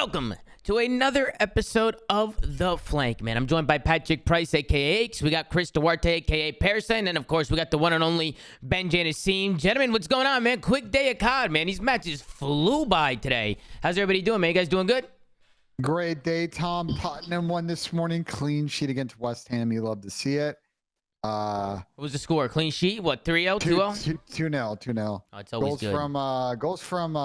Welcome to another episode of The Flank, man. I'm joined by Patrick Price, a.k.a. Aches. We got Chris Duarte, a.k.a. Pearson. And, of course, we got the one and only Ben Janisim. Gentlemen, what's going on, man? Quick day of COD, man. These matches flew by today. How's everybody doing, man? You guys doing good? Great day, Tom. Tottenham won this morning. Clean sheet against West Ham. You love to see it. What was the score? Clean sheet? What, 3-0, 2-0? 2-0. Oh, it's always good. Goals from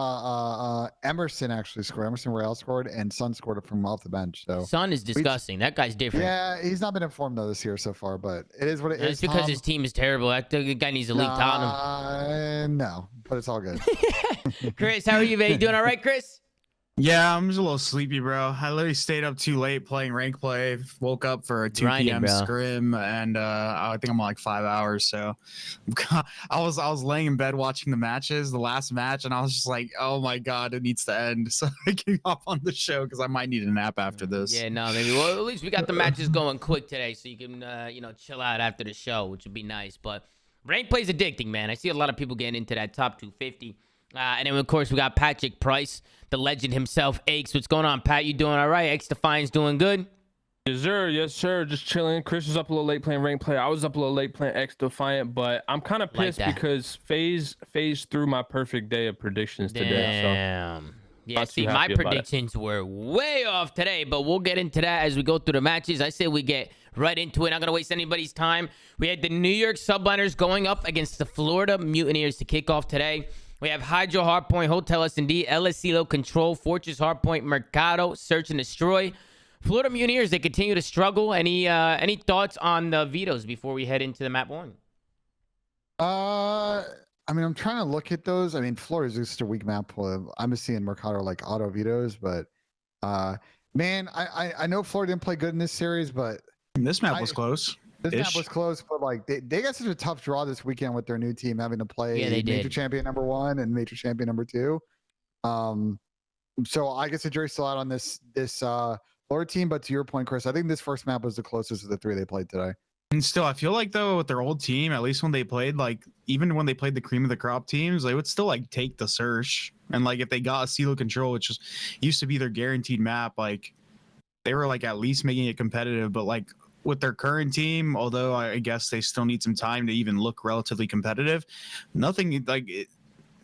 Emerson actually scored. Emerson Royale scored, and Son scored it from off the bench. So Son is disgusting. That guy's different. Yeah, he's not been informed though this year so far, but it is what it is. It's because his team is terrible. That guy needs to leave Tottenham. No, but it's all good. Chris, how are you, man? You doing all right, Chris? Yeah, I'm just a little sleepy, bro. I literally stayed up too late playing rank play. Woke up for a 2 p.m. scrim, and I think I'm on like 5 hours. So I was laying in bed watching the matches, the last match, and I was just like, oh my god, it needs to end. So I can hop on the show because I might need a nap after this. Yeah, no, maybe. Well, at least we got the matches going quick today, so you can chill out after the show, which would be nice. But rank play is addicting, man. I see a lot of people getting into that top 250. And then, of course, we got Patrick Price, the legend himself, Aches. What's going on, Pat? You doing all right? X Defiance doing good? Yes, sir. Yes, sir. Just chilling. Chris was up a little late playing rank play. I was up a little late playing X Defiant, but I'm kind of pissed because FaZe threw my perfect day of predictions today. Damn. So yeah, see, my predictions were way off today, but we'll get into that as we go through the matches. I say we get right into it. Not going to waste anybody's time. We had the New York Subliners going up against the Florida Mutineers to kick off today. We have Hydro, Hardpoint, Hotel S&D, LSCLO, Control, Fortress, Hardpoint, Mercado, Search and Destroy. Florida Mutineers, they continue to struggle. Any thoughts on the vetoes before we head into the map one? I mean, I'm trying to look at those. I mean, Florida's just a weak map. I'm just seeing Mercado like auto vetoes, but man, I know Florida didn't play good in this series, but this map was close. This map was close, but like they got such a tough draw this weekend with their new team having to play Major Champion number 1 and Major Champion number 2. So I guess the jury's still out on this Florida team, but to your point, Chris, I think this first map was the closest of the 3 they played today. And still, I feel like though with their old team, at least when they played, like even when they played the cream of the crop teams, they would still like take the search. And like if they got a CeeLo Control, which used to be their guaranteed map, like they were like at least making it competitive. But like with their current team, although I guess they still need some time to even look relatively competitive, nothing like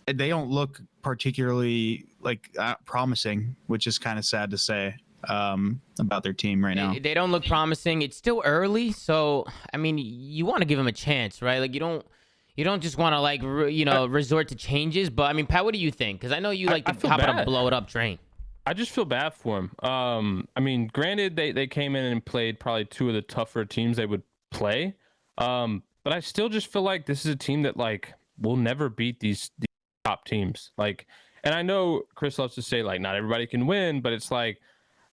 they don't look particularly like promising, which is kind of sad to say about their team right now. They don't look promising. It's still early, so I mean, you want to give them a chance, right? Like you don't just want to like resort to changes. But I mean, Pat, what do you think? Because I know you like to hop on a blow it up train. I just feel bad for him. I mean, granted, they came in and played probably 2 of the tougher teams they would play. But I still just feel like this is a team that like will never beat these top teams. Like, and I know Chris loves to say like not everybody can win, but it's like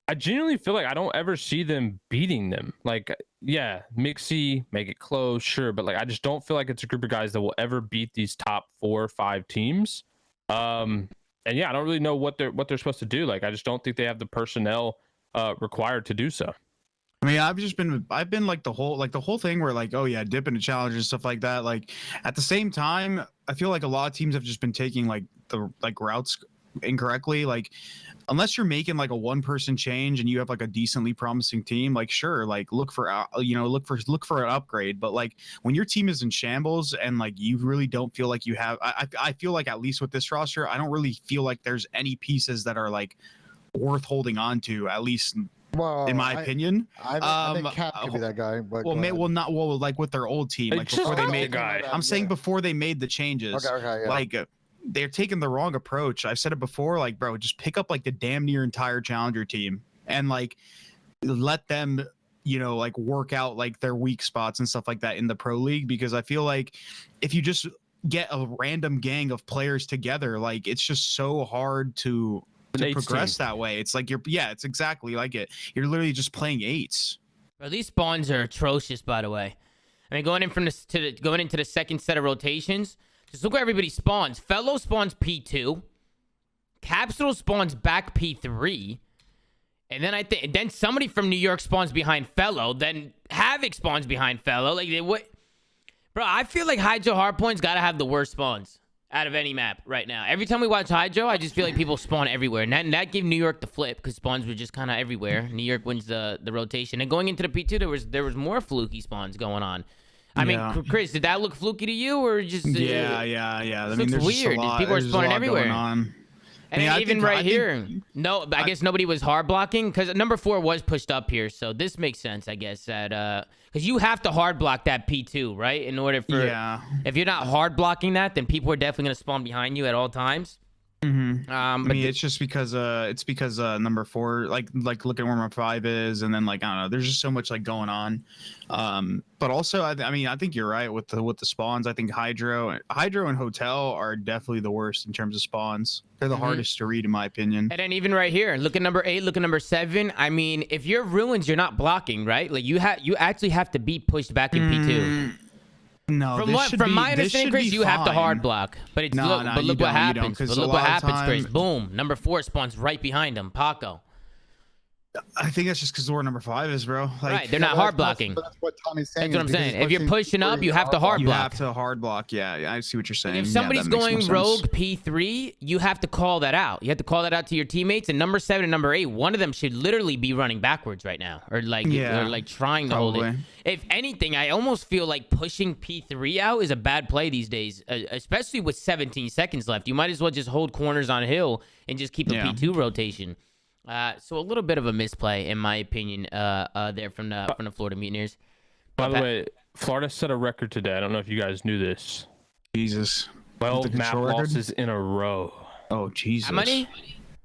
I genuinely feel like I don't ever see them beating them. Like, yeah, Mixie, make it close, sure, but like I just don't feel like it's a group of guys that will ever beat these top 4 or 5 teams. And yeah, I don't really know what they're supposed to do. Like, I just don't think they have the personnel required to do so. I mean, I've been like the whole thing where like, oh yeah, dip into challenge and stuff like that. Like at the same time, I feel like a lot of teams have just been taking like the routes incorrectly. Like unless you're making like a 1-person change and you have like a decently promising team, like sure, like look for an upgrade. But like when your team is in shambles and like you really don't feel like you have, I feel like at least with this roster, I don't really feel like there's any pieces that are like worth holding on to, at least in my opinion. I think Cap could be that guy. But like with their old team, like before they made I'm saying before they made the changes. Okay, yeah. Like they're taking the wrong approach. I've said it before, like, bro, just pick up like the damn near entire challenger team and like let them, like work out like their weak spots and stuff like that in the pro league. Because I feel like if you just get a random gang of players together, like it's just so hard to progress that way. It's like it's exactly like it. You're literally just playing 8s. Bro, these spawns are atrocious, by the way. I mean, going into the second set of rotations, just look where everybody spawns. Fellow spawns P2. Capsule spawns back P3. And then then somebody from New York spawns behind Fellow. Then Havoc spawns behind Fellow. Like Bro, I feel like Hydro Hardpoint's got to have the worst spawns. out of any map right now. Every time we watch Hydro, I just feel like people spawn everywhere. And that gave New York the flip because spawns were just kind of everywhere. New York wins the rotation. And going into the P2, there was more fluky spawns going on. I mean, Chris, did that look fluky to you or just? Yeah. I mean, there's weird. Just a lot, people are spawning everywhere. And I mean, even here, no, I guess nobody was hard blocking because number 4 was pushed up here, so this makes sense, I guess. That because you have to hard block that P2, right? In order for if you're not hard blocking that, then people are definitely gonna spawn behind you at all times. Mm-hmm. I mean, it's just because number 4, like look at where number 5 is, and then like I don't know, there's just so much like going on. But also, I mean, I think you're right with the spawns. I think Hydro and Hotel are definitely the worst in terms of spawns. They're the hardest to read, in my opinion. And then even right here, look at number 8, look at number 7. I mean, if you're ruins, you're not blocking, right? Like you actually have to be pushed back in P2. No, from my understanding, Chris, you have to hard block, but it's look what happens. But look what happens, Chris. Boom, number 4 spawns right behind him, Paco. I think that's just because where number 5 is, bro. Like, right, they're not hard blocking. That's what Tommy's saying. That's what I'm saying. If you're pushing up, you have to hard block. You have to hard block. Yeah, I see what you're saying. If somebody's going rogue P3, you have to call that out. You have to call that out to your teammates. And number 7 and number 8, one of them should literally be running backwards right now, or like trying to hold it. If anything, I almost feel like pushing P3 out is a bad play these days, especially with 17 seconds left. You might as well just hold corners on hill and just keep a P2 rotation. So a little bit of a misplay, in my opinion, there from the Florida Mutineers. By the way, Florida set a record today. I don't know if you guys knew this. Jesus. 12 map losses in a row. Oh, Jesus. How many?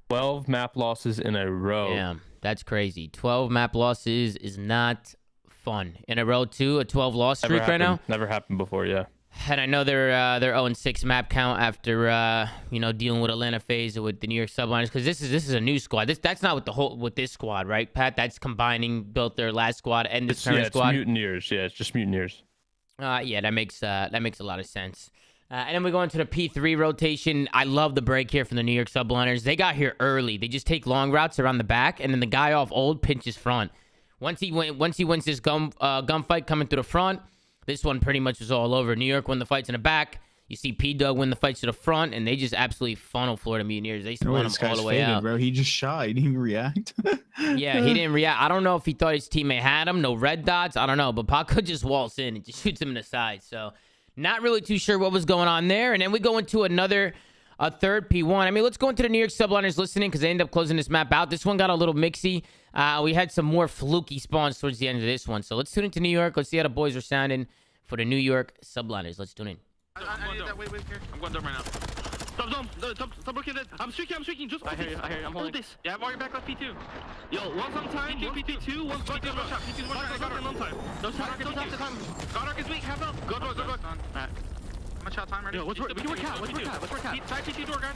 12 map losses in a row. Yeah, that's crazy. 12 map losses is not fun. In a row, too? A 12 loss streak right now? Never happened before, yeah. And I know they're 0-6 map count after dealing with Atlanta FaZe with the New York Subliners, because this is a new squad. That's not with this squad, right, Pat? That's combining built their last squad and this current squad. It's Mutineers. Yeah, it's just Mutineers. Yeah, that makes a lot of sense. And then we go into the P3 rotation. I love the break here from the New York Subliners. They got here early. They just take long routes around the back, and then the guy off old pinches front. Once he wins this gunfight coming through the front, this one pretty much was all over. New York won the fights in the back. You see P-Dog win the fights to the front, and they just absolutely funnel Florida Mutineers. They spun them all the way out. Bro. He just shot. He didn't even react. Yeah, he didn't react. I don't know if he thought his teammate had him. No red dots. I don't know. But Paco just waltz in and just shoots him in the side. So not really too sure what was going on there. And then we go into a third P1. I mean, let's go into the New York Subliners listening because they end up closing this map out. This one got a little mixy. We had some more fluky spawns towards the end of this one. So let's tune into New York. Let's see how the boys are sounding for the New York Subliners. Let's tune in. I need that. Wait, here. I'm going down right now. Stop looking at it. I'm streaking. Just I hear you. I'm holding this. Yeah, I'm already back left P2. Yo, once on time. P2. Once P2 one shot. P2 one shot. On time. Don't have to time. Goddark is weak. Half up. Good. Alright. I'm gonna shot time ready. Yo, what's where cat? Side P2 door, guys.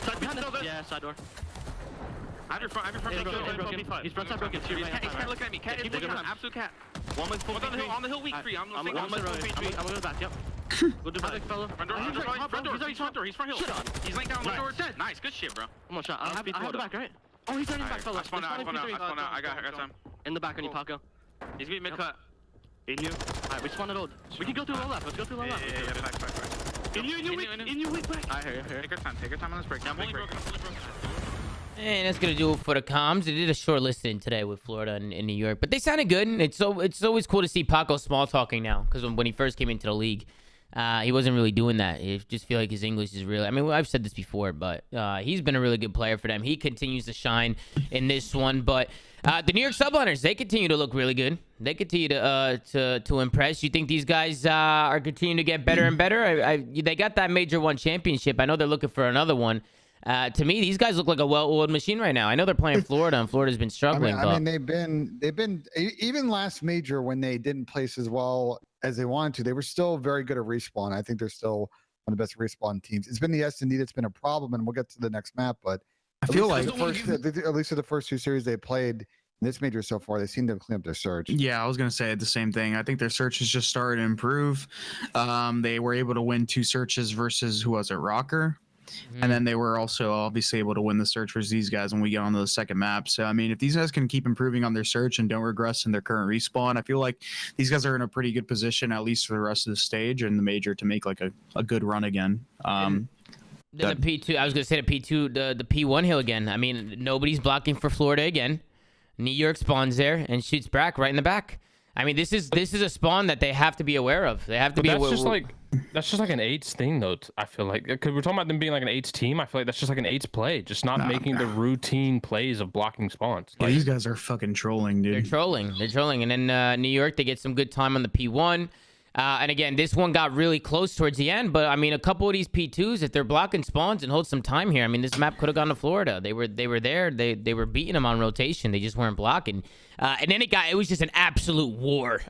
Side behind us. Yeah, side door. I have your front. He's front side broken. He's cat looking at me. Cat is looking at him. Absolute cat. One with full on the hill weak free. I'm going to the back. Yep. Go to back, fella. Front door. He's front hill. He's laying down the door. Dead. Nice. Good shit, bro. One more shot. I have the back, right? Oh, he's on his back, fella. I spawned out. I got time. In the back on you, Paco. He's being mid-cut. In you. Alright, we spawned it old. We can go through all left. Let's go through all left. Yeah. Back. In you, weak back. I hear you. Take your time on this break. I'm only broken. And that's gonna do it for the comms. They did a short listen today with Florida and New York, but they sounded good. And it's always cool to see Paco small talking now, because when he first came into the league, he wasn't really doing that. I just feel like his English is really. I mean, I've said this before, but he's been a really good player for them. He continues to shine in this one. But the New York Subliners, they continue to look really good. They continue to impress. You think these guys are continuing to get better and better? They got that Major 1 championship. I know they're looking for another one. To me, these guys look like a well-oiled machine right now. I know they're playing Florida, and Florida's been struggling. I mean, they've been even last major when they didn't place as well as they wanted to. They were still very good at respawn. I think they're still one of the best respawn teams. It's been the S&D that's been a problem, and we'll get to the next map. But I feel like at least for the first 2 series they played in this major so far, they seem to have cleaned up their search. Yeah, I was gonna say the same thing. I think their search has just started to improve. They were able to win 2 searches versus who was it, Rocker. And then they were also obviously able to win the search versus these guys when we get onto the second map. So I mean, if these guys can keep improving on their search and don't regress in their current respawn, I feel like these guys are in a pretty good position, at least for the rest of the stage and the major, to make like a good run again. Then the P2, I was gonna say the P2, the P1 hill again. I mean, nobody's blocking for Florida again. New York spawns there and shoots back right in the back. I mean, this is a spawn that they have to be aware of. They have to be aware. That's just like an eights thing, though. I feel like, because we're talking about them being like an eights team. I feel like that's just like an eights play, just not making the routine plays of blocking spawns. Like, these guys are fucking trolling, dude. They're trolling. And then New York, they get some good time on the P1. And again, this one got really close towards the end. But I mean, a couple of these P2s, if they're blocking spawns and hold some time here, I mean, this map could have gone to Florida. They were there. They were beating them on rotation. They just weren't blocking. And then it was just an absolute war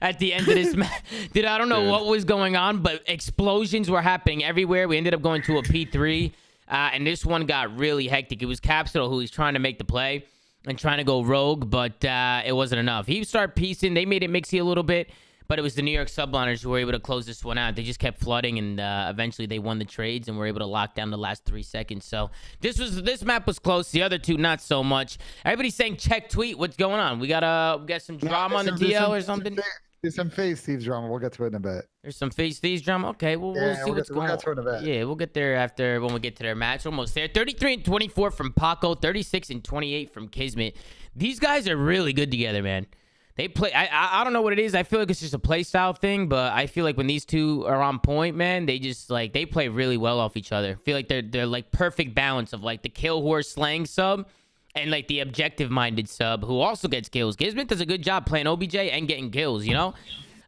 at the end of this map. Dude, I don't know what was going on, but explosions were happening everywhere. We ended up going to a P3. And this one got really hectic. It was Capsule who was trying to make the play and trying to go rogue, but it wasn't enough. He started piecing. They made it mixy a little bit. But it was the New York subliners who were able to close this one out. They just kept flooding, and eventually they won the trades and were able to lock down the last 3 seconds. So this map was close. The other two, not so much. Everybody's saying check tweet. What's going on? We got some drama on the DL or something? There's some FaZe Thieves drama. We'll get to it in a bit. There's some FaZe Thieves drama? Okay, we'll see what's going on. We'll get to it in a bit. Yeah, we'll get there after when we get to their match. Almost there. 33-24 from Paco. 36-28 from Kismet. These guys are really good together, man. They play. I don't know what it is. I feel like it's just a play style thing, but I feel like when these two are on point, man, they just like they play really well off each other. I feel like they're like perfect balance of like the kill horse slang sub and like the objective minded sub who also gets kills. Kismet does a good job playing OBJ and getting kills, you know,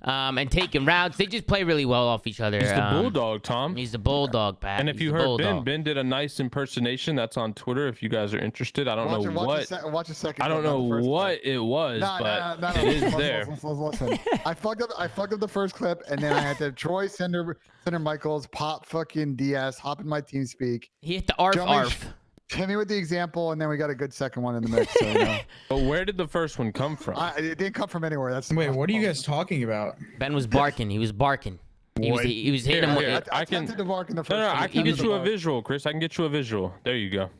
and taking routes. They just play really well off each other. He's the bulldog, Tom. He's the bulldog, Pat. And if you heard Ben did a nice impersonation. That's on Twitter. If you guys are interested, I don't know what. Watch a second. I don't know what it was, but it is there. Listen. I fucked up the first clip, and then I had to Troy Cinder Michaels pop fucking DS, hop in my TeamSpeak. He hit the arf. Hit me with the example, and then we got a good second one in the mix. So, But where did the first one come from? It didn't come from anywhere. Wait, what are you guys talking about? Ben was barking. He was barking. He was hitting him with. I can bark in the first. No, I can get you a visual, Chris. I can get you a visual. There you go.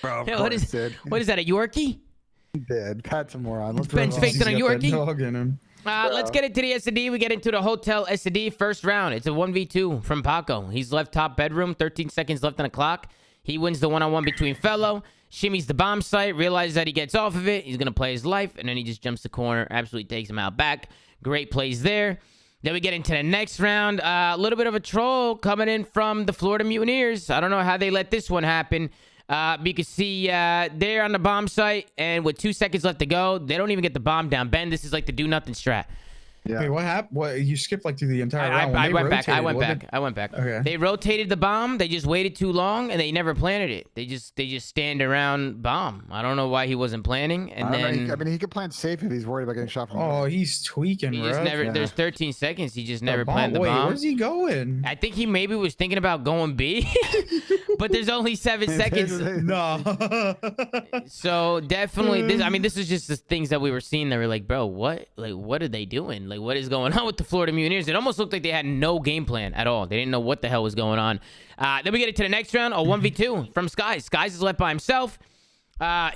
Bro, what is that? A Yorkie? Dead. Pat's a moron. Ben's faked on a Yorkie. Let's get into the S&D. We get into the hotel S&D first round. It's a 1v2 from Paco. He's left top bedroom. 13 seconds left on the clock. He wins the one-on-one between Fellow. Shimmies the bomb site. Realizes that he gets off of it. He's going to play his life. And then he just jumps the corner. Absolutely takes him out back. Great plays there. Then we get into the next round. A little bit of a troll coming in from the Florida Mutineers. I don't know how they let this one happen. You can see they're on the bomb site. And with 2 seconds left to go, they don't even get the bomb down. Ben, this is like the do-nothing strat. Yeah. Wait, what happened? What, you skipped like through the entire round. I went back. Okay. They rotated the bomb. They just waited too long, and they never planted it. They just stand around bomb. I don't know why he wasn't planning. And then I mean, he could plant safe if he's worried about getting shot from. Oh, he's tweaking. He just never. There's 13 seconds. He just never planted the bomb. Where's he going? I think he maybe was thinking about going B, but there's only 7 seconds. No. So definitely, this is just the things that we were seeing that were like, bro, what? Like, what are they doing? Like, what is going on with the Florida Mutineers? It almost looked like they had no game plan at all. They didn't know what the hell was going on. Then we get into the next round, a 1v2 from Skies. Skies is left by himself.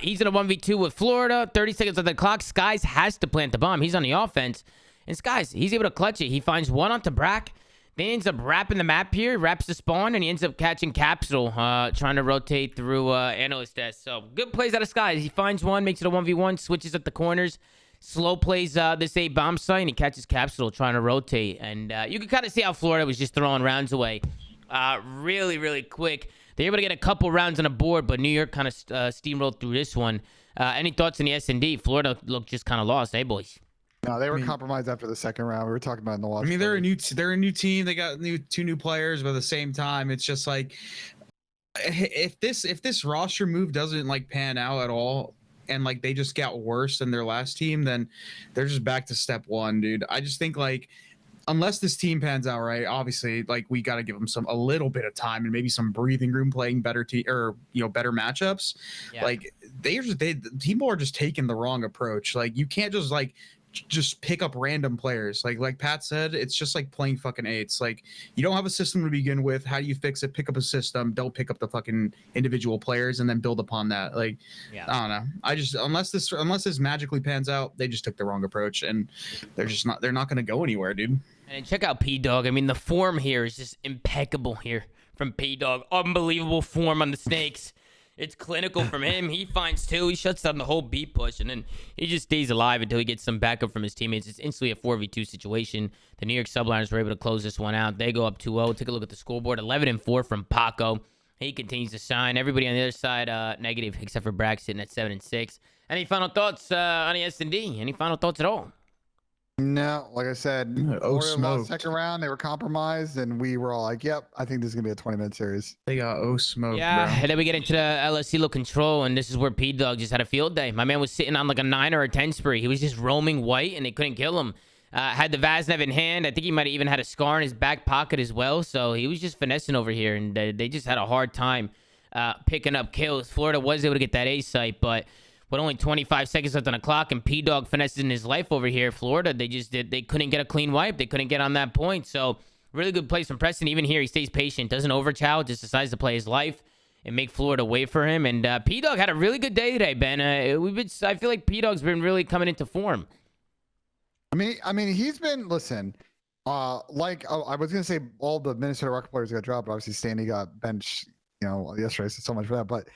He's in a 1v2 with Florida. 30 seconds on the clock. Skies has to plant the bomb. He's on the offense. And Skies, he's able to clutch it. He finds one onto Brack. Then he ends up wrapping the map here, wraps the spawn, and he ends up catching Capsule, trying to rotate through Analyst desk. So good plays out of Skies. He finds one, makes it a 1v1, switches at the corners. Slow plays this A bomb site, and he catches Capsule trying to rotate. And you can kind of see how Florida was just throwing rounds away really, really quick. They're able to get a couple rounds on the board, but New York kind of steamrolled through this one. Any thoughts on the S&D? Florida looked just kind of lost, eh, boys? No, they were compromised after the second round. We were talking about in the watch. I mean, they're a new team. They got two new players, but at the same time, it's just like if this roster move doesn't like pan out at all, and like they just got worse than their last team, then they're just back to step one, dude. I just think like unless this team pans out right, obviously like we got to give them a little bit of time and maybe some breathing room playing better better matchups. Yeah. Like people are just taking the wrong approach. Like you can't just like just pick up random players. Like Pat said, it's just like playing fucking eights. Like you don't have a system to begin with. How do you fix it? Pick up a system. Don't pick up the fucking individual players and then build upon that. Like I don't know. I just unless this magically pans out, they just took the wrong approach and they're not gonna go anywhere, dude. And check out P-Dog. I mean, the form here is just impeccable here from P-Dog. Unbelievable form on the snakes. It's clinical from him. He finds two. He shuts down the whole B push, and then he just stays alive until he gets some backup from his teammates. It's instantly a 4v2 situation. The New York Subliners were able to close this one out. They go up 2-0. Take a look at the scoreboard. 11-4 from Paco. He continues to shine. Everybody on the other side negative, except for Braxton at 7-6. Any final thoughts on the S&D? Any final thoughts at all? No, like I said, smoked. second round, they were compromised, and we were all like, "Yep, I think this is gonna be a 20-minute series." They got smoked. Yeah, bro. and then we get into the LSCLO control, and this is where P-Dog just had a field day. My man was sitting on like a 9 or a 10 spree. He was just roaming white, and they couldn't kill him. Had the Vaznev in hand. I think he might have even had a scar in his back pocket as well. So he was just finessing over here, and they just had a hard time picking up kills. Florida was able to get that A site, but with only 25 seconds left on the clock and P-Dog finessing his life over here, Florida, they couldn't get a clean wipe. They couldn't get on that point. So really good plays from Preston. Even here, he stays patient, doesn't overchow, just decides to play his life and make Florida wait for him. And P-Dog had a really good day today, Ben. I feel like P-Dog's been really coming into form. I mean, he's been I was gonna say all the Minnesota Rocket players got dropped. Obviously, Stanley got benched, yesterday. So much for that. But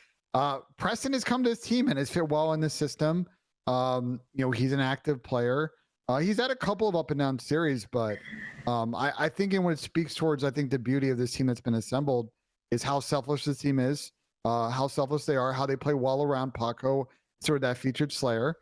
Preston has come to his team and has fit well in the system. He's an active player. He's had a couple of up and down series, but I think in what it speaks towards, I think the beauty of this team that's been assembled is how selfless this team is, how selfless they are, how they play well around Paco, sort of that featured Slayer.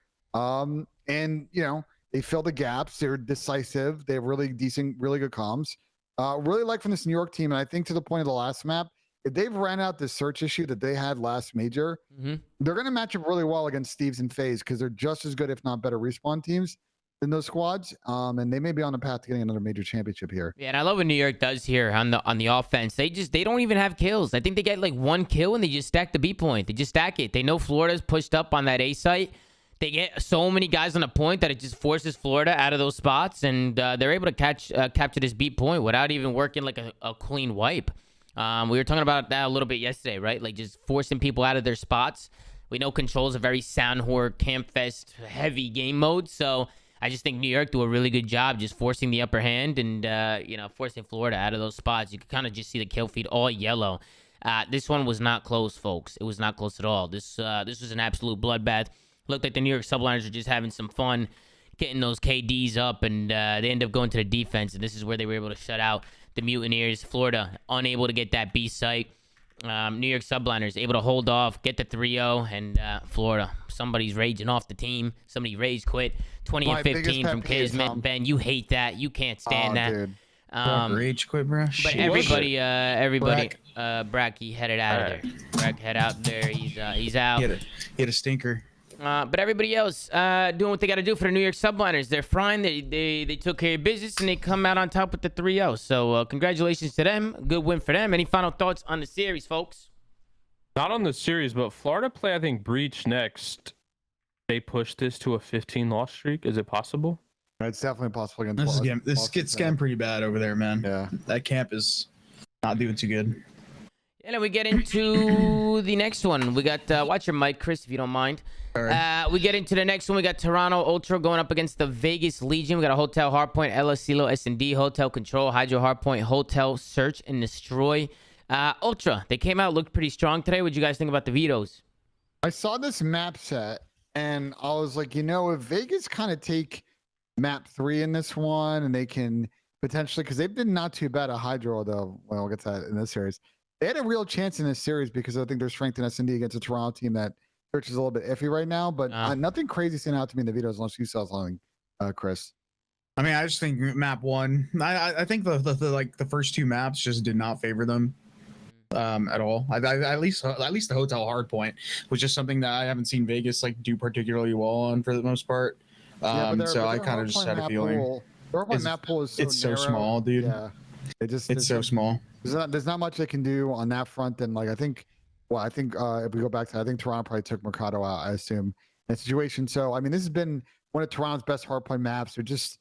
They fill the gaps. They're decisive. They have really decent, really good comms. Really like from this New York team, and I think to the point of the last map, if they've ran out the search issue that they had last major, they're going to match up really well against Thieves and FaZe because they're just as good, if not better, respawn teams than those squads. And they may be on the path to getting another major championship here. Yeah, and I love what New York does here on the offense. They don't even have kills. I think they get like one kill and they just stack the B point. They just stack it. They know Florida's pushed up on that A site. They get so many guys on a point that it just forces Florida out of those spots, and they're able to capture this beat point without even working like a clean wipe. We were talking about that a little bit yesterday, right? Like just forcing people out of their spots. We know Control is a very Soundwhore, Campfest heavy game mode, so I just think New York do a really good job just forcing the upper hand and forcing Florida out of those spots. You can kind of just see the kill feed all yellow. This one was not close, folks. It was not close at all. This was an absolute bloodbath. Looked like the New York Subliners are just having some fun getting those KDs up, and they end up going to the defense, and this is where they were able to shut out the Mutineers. Florida unable to get that B site. New York Subliners able to hold off, get the 3-0, and Florida, somebody's raging off the team. Somebody rage quit. 20-15 from Kismet. Ben, you hate that. You can't stand that. Dude. Rage quit, bro. But everybody, Brack, he headed out of there. Brack head out there. He's out. He had a stinker. But everybody else doing what they got to do for the New York Subliners. They're fine. They took care of business, and they come out on top with the 3-0. So congratulations to them. Good win for them. Any final thoughts on the series, folks? Not on the series, but Florida play, I think, Breach next. They push this to a 15-loss streak. Is it possible? It's definitely possible against This gets getting pretty bad over there, man. Yeah. That camp is not doing too good. And then we get into the next one. We got, watch your mic, Chris, if you don't mind. We get into the next one. We got Toronto Ultra going up against the Vegas Legion. We got a Hotel Hardpoint, LSCLO, S&D, Hotel Control, Hydro Hardpoint, Hotel Search and Destroy. Ultra, they came out, looked pretty strong today. What did you guys think about the vetoes? I saw this map set, and I was like, if Vegas kind of take map 3 in this one, and they can potentially, because they've been not too bad at Hydro, though. Well, we'll get to that in this series. They had a real chance in this series because I think their strength in S&D against a Toronto team that Search is a little bit iffy right now, but nothing crazy standing out to me in the videos unless you saw something, Chris. I mean, I just think map 1. I think the first 2 maps just did not favor them at all. At least the Hotel Hardpoint was just something that I haven't seen Vegas do particularly well on for the most part. So I kind of just had a feeling. Their map pool is so small, dude. Yeah, it's so small. There's not much they can do on that front, and I think if we go back to, I think Toronto probably took Mercado out, I assume, in that situation. So I mean, this has been one of Toronto's best hardpoint maps. They're just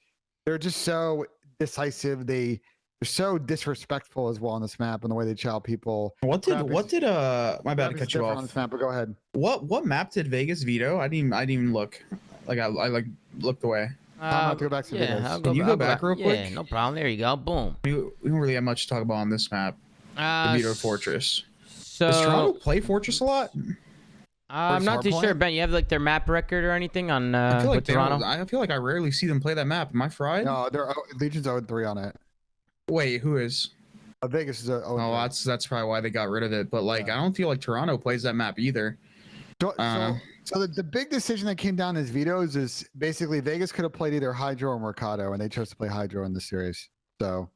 so decisive. They're so disrespectful as well on this map and the way they chow people. My bad to cut you on off. this map, but go ahead. What map did Vegas veto? I didn't even look. Like I looked away. I'll have to go back to Vegas. Can you go back real quick? Yeah, no problem. There you go. Boom. We don't really have much to talk about on this map. The veto Fortress. So Does Toronto play Fortress a lot? I'm not too sure, Ben. You have like their map record or anything on I feel like Toronto? I feel like I rarely see them play that map. Am I fried? No, Legion's 0-3 on it. Wait, who is? Vegas is 0-3. Oh, that's probably why they got rid of it. But like, I don't feel like Toronto plays that map either. So the big decision that came down as vetoes is basically Vegas could have played either Hydro or Mercado, and they chose to play Hydro in the series. So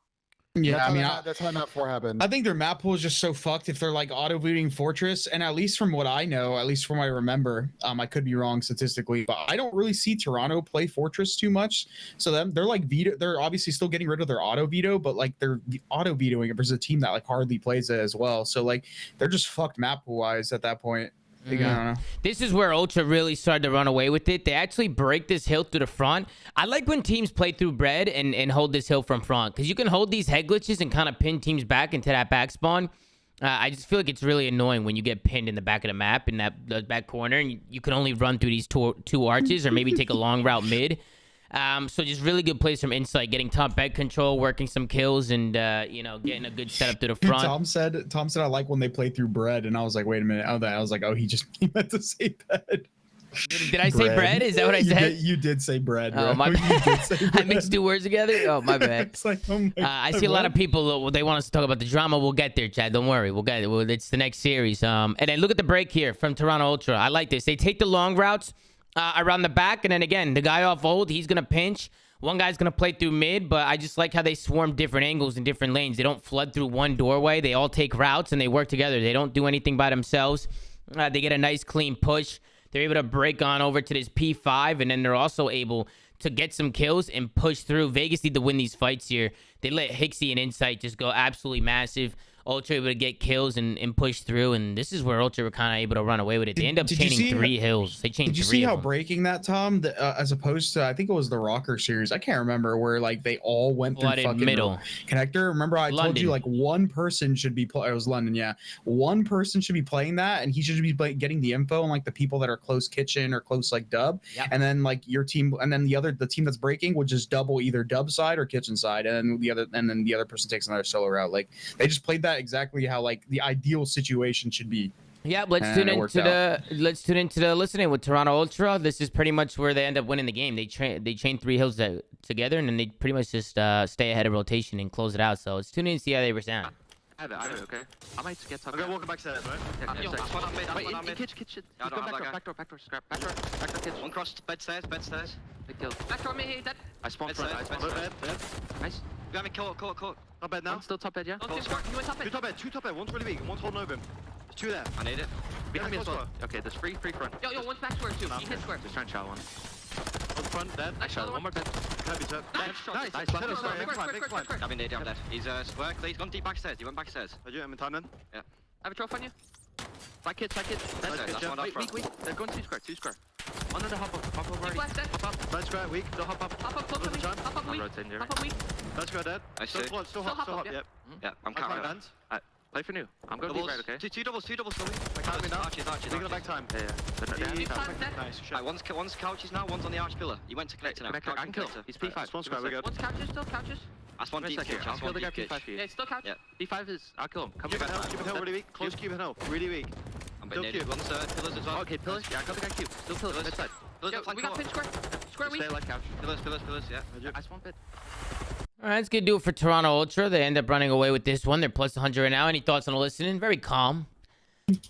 Yeah, that's how map 4 happened. I think their map pool is just so fucked if they're like auto vetoing Fortress. And at least from what I know, at least from what I remember, I could be wrong statistically, but I don't really see Toronto play Fortress too much. So they're like veto. They're obviously still getting rid of their auto veto, but like they're auto vetoing it versus a team that like hardly plays it as well. So like they're just fucked map pool wise at that point. I don't know. This is where Ultra really started to run away with it. They actually break this hill through the front. I like when teams play through bread and hold this hill from front, because you can hold these head glitches and kind of pin teams back into that back spawn. I just feel like it's really annoying when you get pinned in the back of the map in that back corner, and you can only run through these two arches or maybe take a long route mid. So just really good plays from Insight, getting top bed control, working some kills, and getting a good setup to the front. Tom said I like when they play through bread, and I was like, wait a minute. I was like, oh, he meant to say bed. Did I say bread? Is that what I said? You did say bread. Oh, my bad. I mixed two words together. Oh, my bad. It's like, oh my God, I see a lot of people, they want us to talk about the drama. We'll get there, Chad. Don't worry. We'll get it. It's the next series. And then look at the break here from Toronto Ultra. I like this. They take the long routes around the back, and then again, the guy off hold, he's going to pinch. One guy's going to play through mid, but I just like how they swarm different angles in different lanes. They don't flood through one doorway. They all take routes, and they work together. They don't do anything by themselves. They get a nice, clean push. They're able to break on over to this P5, and then they're also able to get some kills and push through. Vegas need to win these fights here. They let Hixie and Insight just go absolutely massive. Ultra able to get kills and push through, and this is where Ultra were kind of able to run away with it. They end up chaining 3 hills. They chained 3 Did you see how of them. breaking that, Tom? As opposed to, I think it was the Rocker series. I can't remember, where like they all went through fucking middle connector. Remember, I told you like one person should be it was London, yeah. One person should be playing that, and he should be getting the info on like the people that are close kitchen or close like dub. Yep. And then like your team, and then the team that's breaking would just double either dub side or kitchen side, and then the other person takes another solo route. Like they just played that exactly how like the ideal situation should be. Yeah, let's tune into the listening with Toronto Ultra. This is pretty much where they end up winning the game. They chain 3 hills together, and then they pretty much just stay ahead of rotation and close it out. So let's tune in and see how they resound. I have it, okay. I might get top. I'm walking back to that, right? Yo, one in kitchen. Go back door, scrap. Back door, kitchen. One cross, bed stairs. Big kill. Back door, me, dead. I spawned front. Bed. Nice. You got me, kill. Top bed now. One still top bed, yeah? Don't You went top bed. Two top bed. One's really weak. One's holding over him. There's 2 there. I need it. Behind me as well. Square. Okay, there's free front. Yo, one's back square too. He hit square. Just trying to shot one. One's front, dead. Nice shot. One more bed. Heavy turn. Nice. Nice. Big flank. Got me dead. He's square. He's gone deep backstairs. He went backstairs. Are you in time then? Yeah. I have a trophy on you. Side kid. Weak. They're going 2 square. One on the hop up already. Hop up. Side square, weak. Still hop up. Hop up close to me. Hop up weak. Hop up weak. Side square dead. Still hop, yep. Yeah, I'm counting. Hands. Play for new. I'm going deep right, okay? Two doubles coming. Back now. Arches. Taking it back time. Yeah. Nice. Right, one's couches now, one's on the arch pillar. You went to connector now. Connector, I can kill. He's P5. Spawn square, we're good. One's couches, still couches. That's one deep kitch. I'll kill the guy P5 for you. Yeah, it's still couch. P5 is, I'll kill him. Come Cube and hill really weak. Close cube and hill. Really weak. I'm been native. One's pillars as well. Okay, pillars. Yeah, I got the guy cube. Still pillars. Mid side. We got pin square. Square weak. Stay like couch. Pillars, yeah. I spawned pit. All right, let's get do it for Toronto Ultra. They end up running away with this one. They're plus 100 right now. Any thoughts on the listening? Very calm.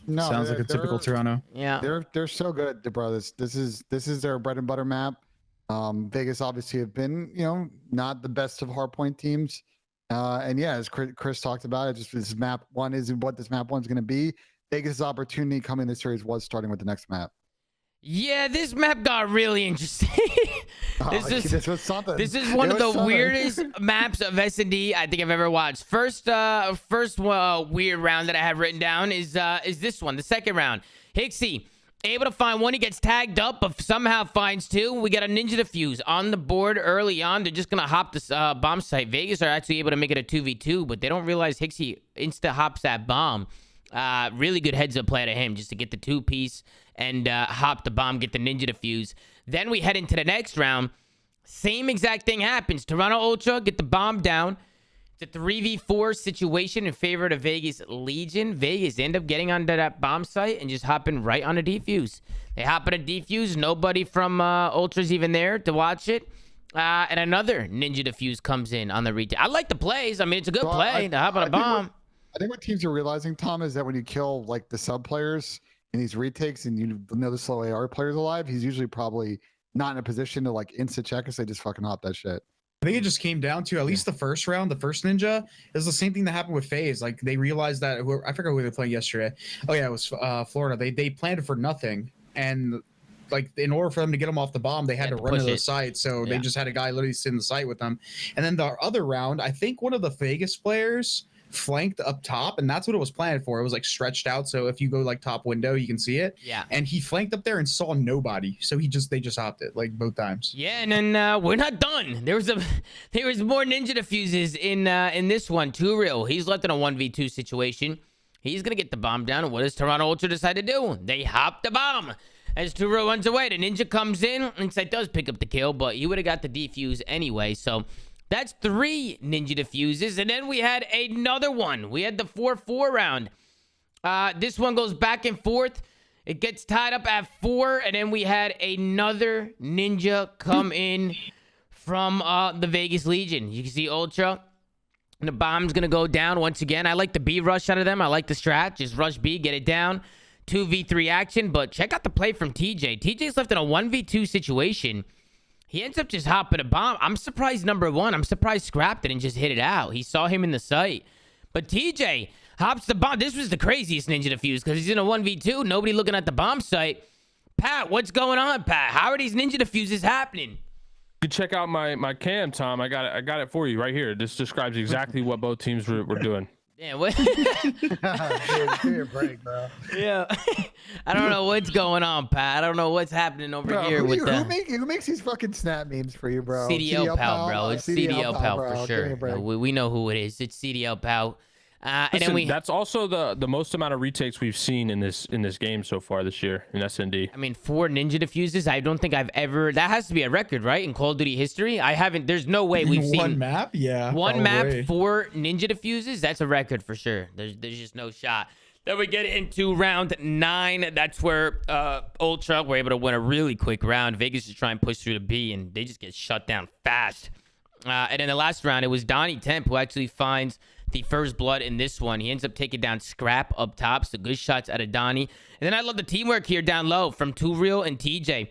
No, Sounds like a typical Toronto. Yeah. They're so good, bro. This is their bread and butter map. Vegas obviously have been, not the best of hardpoint teams. And yeah, as Chris talked about it, just this map 1 is what this map 1's going to be. Vegas' opportunity coming in this series was starting with the next map. Yeah, this map got really interesting. This was something. This is one of the weirdest maps of S&D I think I've ever watched. First weird round that I have written down is this one, the second round. Hixie Able to find one. He gets tagged up, but somehow finds two. We got a Ninja Defuse on the board early on. They're just going to hop this bomb site. Vegas are actually able to make it a 2v2, but they don't realize Hixie insta-hops that bomb. Really good heads-up play to him just to get the two-piece and hop the bomb, get the Ninja Defuse. Then we head into the next round. Same exact thing happens. Toronto Ultra get the bomb down. It's a 3v4 situation in favor of the Vegas Legion. Vegas end up getting onto that bomb site and just hopping right on a defuse. They hop on a defuse. Nobody from Ultra's even there to watch it. And another Ninja Defuse comes in on the retake. I like the plays. I mean, it's a good play to hop on a bomb. I think what teams are realizing, Tom, is that when you kill like the sub players in these retakes and you know the slow AR players alive, he's usually probably not in a position to like insta check us. They just fucking hop that shit. I think it just came down to at least the first round, the first Ninja is the same thing that happened with FaZe. Like they realized that I forgot who they were playing yesterday. Oh yeah, it was Florida. They planned for nothing, and like in order for them to get them off the bomb, they had to run to the site. So they just had a guy literally sit in the site with them. And then the other round, I think one of the Vegas players flanked up top, and that's what it was planned for. It was like stretched out, so if you go like top window you can see it. Yeah, and he flanked up there and saw nobody, so they just hopped it like both times. Yeah, and then we're not done. There was more Ninja Defuses in this one. Too real. He's left in a 1v2 situation. He's gonna get the bomb down. What does Toronto Ultra decide to do? They hop the bomb as Turo runs away. The Ninja comes in. Insight does pick up the kill, but he would have got the defuse anyway. So that's 3 Ninja Defuses. And then we had another one. We had the 4-4 round. This one goes back and forth. It gets tied up at 4. And then we had another Ninja come in from the Vegas Legion. You can see Ultra. And the bomb's going to go down once again. I like the B rush out of them. I like the strat. Just rush B, get it down. 2v3 action. But check out the play from TJ. TJ's left in a 1v2 situation. He ends up just hopping a bomb. I'm surprised, number one. I'm surprised Scrap didn't just hit it out. He saw him in the site. But TJ hops the bomb. This was the craziest Ninja Defuse because he's in a 1v2. Nobody looking at the bomb site. Pat, what's going on, Pat? How are these Ninja Defuses happening? You check out my cam, Tom. I got it for you right here. This describes exactly what both teams were doing. Yeah, what? Dude, give me a break, bro. Yeah. I don't know what's going on, Pat. I don't know what's happening over here who makes these fucking snap memes for you, bro? CDL Pal, bro. It's CDL Pal for sure. We know who it is. It's CDL Pal. Listen, and then that's also the most amount of retakes we've seen in this game so far this year in SND. I mean, 4 Ninja Defuses. I don't think I've ever. That has to be a record, right? In Call of Duty history, I haven't. There's no way we've seen one map. Yeah, one map 4 Ninja Defuses. That's a record for sure. There's just no shot. Then we get into round 9. That's where Ultra were able to win a really quick round. Vegas is trying to push through the B, and they just get shut down fast. And in the last round, it was Donnie Temp who actually finds the first blood in this one. He ends up taking down Scrap up top. So good shots out of Donnie. And then I love the teamwork here down low from Too Real and TJ.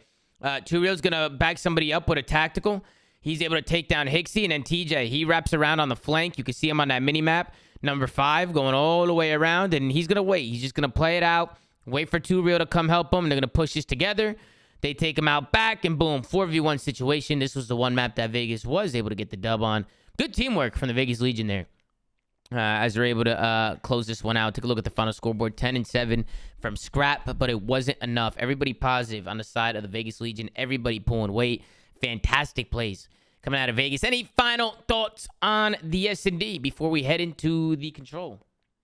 Too Real's going to back somebody up with a tactical. He's able to take down Hixie. And then TJ, he wraps around on the flank. You can see him on that mini-map. Number 5 going all the way around. And he's going to wait. He's just going to play it out. Wait for Too Real to come help him. They're going to push this together. They take him out back. And boom, 4v1 situation. This was the one map that Vegas was able to get the dub on. Good teamwork from the Vegas Legion there. As they're able to close this one out. Take a look at the final scoreboard. 10-7 from Scrap, but it wasn't enough. Everybody positive on the side of the Vegas Legion. Everybody pulling weight. Fantastic plays coming out of Vegas. Any final thoughts on the S&D before we head into the control?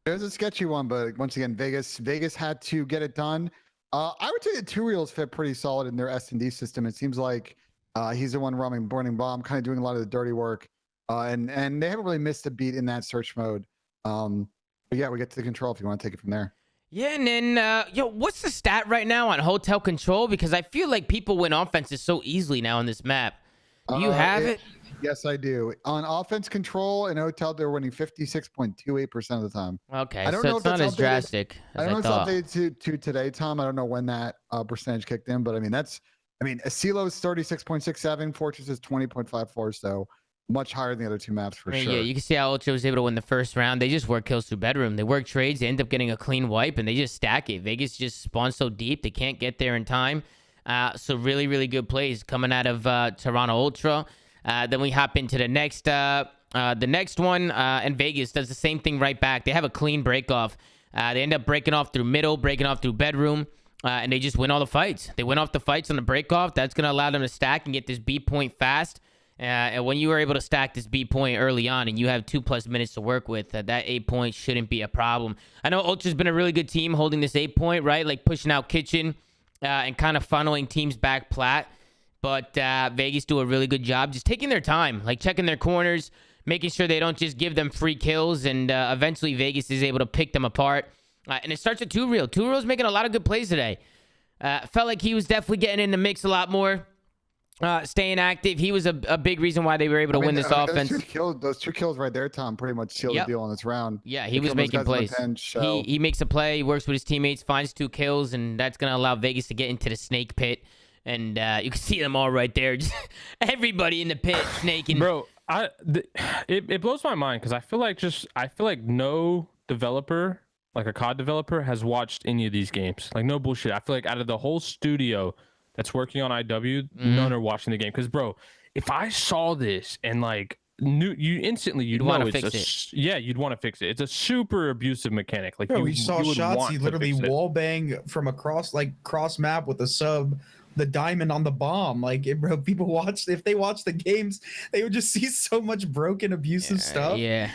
It was a sketchy one, but once again, Vegas had to get it done. I would say the Two Reels fit pretty solid in their S&D system. It seems like he's the one running Burning Bomb, kind of doing a lot of the dirty work. And they haven't really missed a beat in that search mode. But yeah, we get to the control if you want to take it from there. Yeah, and then, what's the stat right now on Hotel Control? Because I feel like people win offenses so easily now on this map. Do you have it? Yes, I do. On offense control in Hotel, they're winning 56.28% of the time. Okay, so it's not as drastic as I thought. I don't know if it's updated to today, Tom. I don't know when that percentage kicked in, but I mean, Asilo's 36.67, Fortress is 20.54, so much higher than the other two maps for sure. Yeah, you can see how Ultra was able to win the first round. They just work kills through bedroom. They work trades. They end up getting a clean wipe, and they just stack it. Vegas just spawns so deep they can't get there in time. So really, really good plays coming out of Toronto Ultra. Then we hop into the next one, and Vegas does the same thing right back. They have a clean break off. They end up breaking off through middle, breaking off through bedroom. and they just win all the fights. They win off the fights on the break off. That's going to allow them to stack and get this B point fast. And when you are able to stack this B point early on and you have 2+ minutes to work with, that 8 points shouldn't be a problem. I know Ultra's been a really good team holding this 8 point, right? Like pushing out Kitchen and kind of funneling teams back plat. But Vegas do a really good job just taking their time, like checking their corners, making sure they don't just give them free kills. And eventually Vegas is able to pick them apart. And it starts with 2Real. 2Real's making a lot of good plays today. Felt like he was definitely getting in the mix a lot more. Staying active. He was a big reason why they were able to win this offense. Those two kills right there, Tom, pretty much sealed the deal on this round. Yeah, he was making plays. He makes a play, he works with his teammates, finds 2 kills, and that's going to allow Vegas to get into the snake pit. And you can see them all right there. Just everybody in the pit snaking. Bro, it blows my mind because I feel like no developer, like a COD developer, has watched any of these games. Like, no bullshit. I feel like out of the whole studio that's working on IW, none are watching the game. Because, bro, if I saw this and like you'd want to fix it. Yeah, you'd want to fix it. It's a super abusive mechanic. Like, we saw shots. He literally wall bang from across, like cross map with a sub, the diamond on the bomb. Like, bro, people watched. If they watched the games, they would just see so much broken, abusive stuff. Yeah,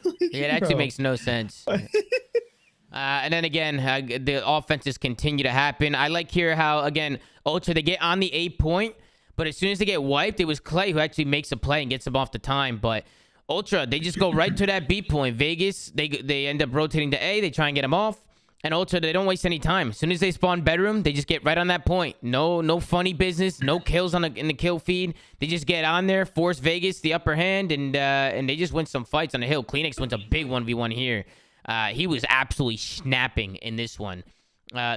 it actually makes no sense. And then again, the offenses continue to happen. I like here how, again, Ultra, they get on the 8 point, but as soon as they get wiped, it was Clay who actually makes a play and gets them off the time. But Ultra, they just go right to that B point. Vegas, they end up rotating to A. They try and get them off. And Ultra, they don't waste any time. As soon as they spawn bedroom, they just get right on that point. No funny business. No kills in the kill feed. They just get on there, force Vegas the upper hand, and they just win some fights on the hill. Kleenex wins a big 1v1 here. He was absolutely snapping in this one.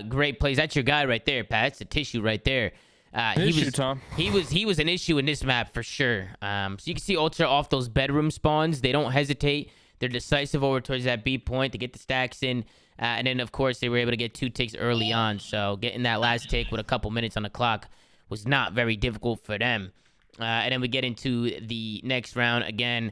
Great plays. That's your guy right there, Pat. That's the tissue right there. Tom. He was an issue in this map for sure. So you can see Ultra off those bedroom spawns. They don't hesitate. They're decisive over towards that B point to get the stacks in. And then, of course, they were able to get 2 ticks early on. So getting that last tick with a couple minutes on the clock was not very difficult for them. And then we get into the next round again.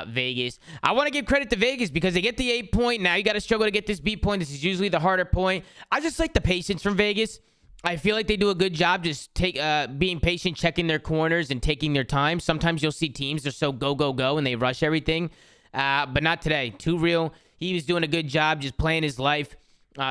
Vegas. I want to give credit to Vegas because they get the 8 point. Now you got to struggle to get this B point. This is usually the harder point. I just like the patience from Vegas. I feel like they do a good job just being patient, checking their corners and taking their time. Sometimes you'll see teams, they're so go, and they rush everything. But not today. 2Real, he was doing a good job just playing his life,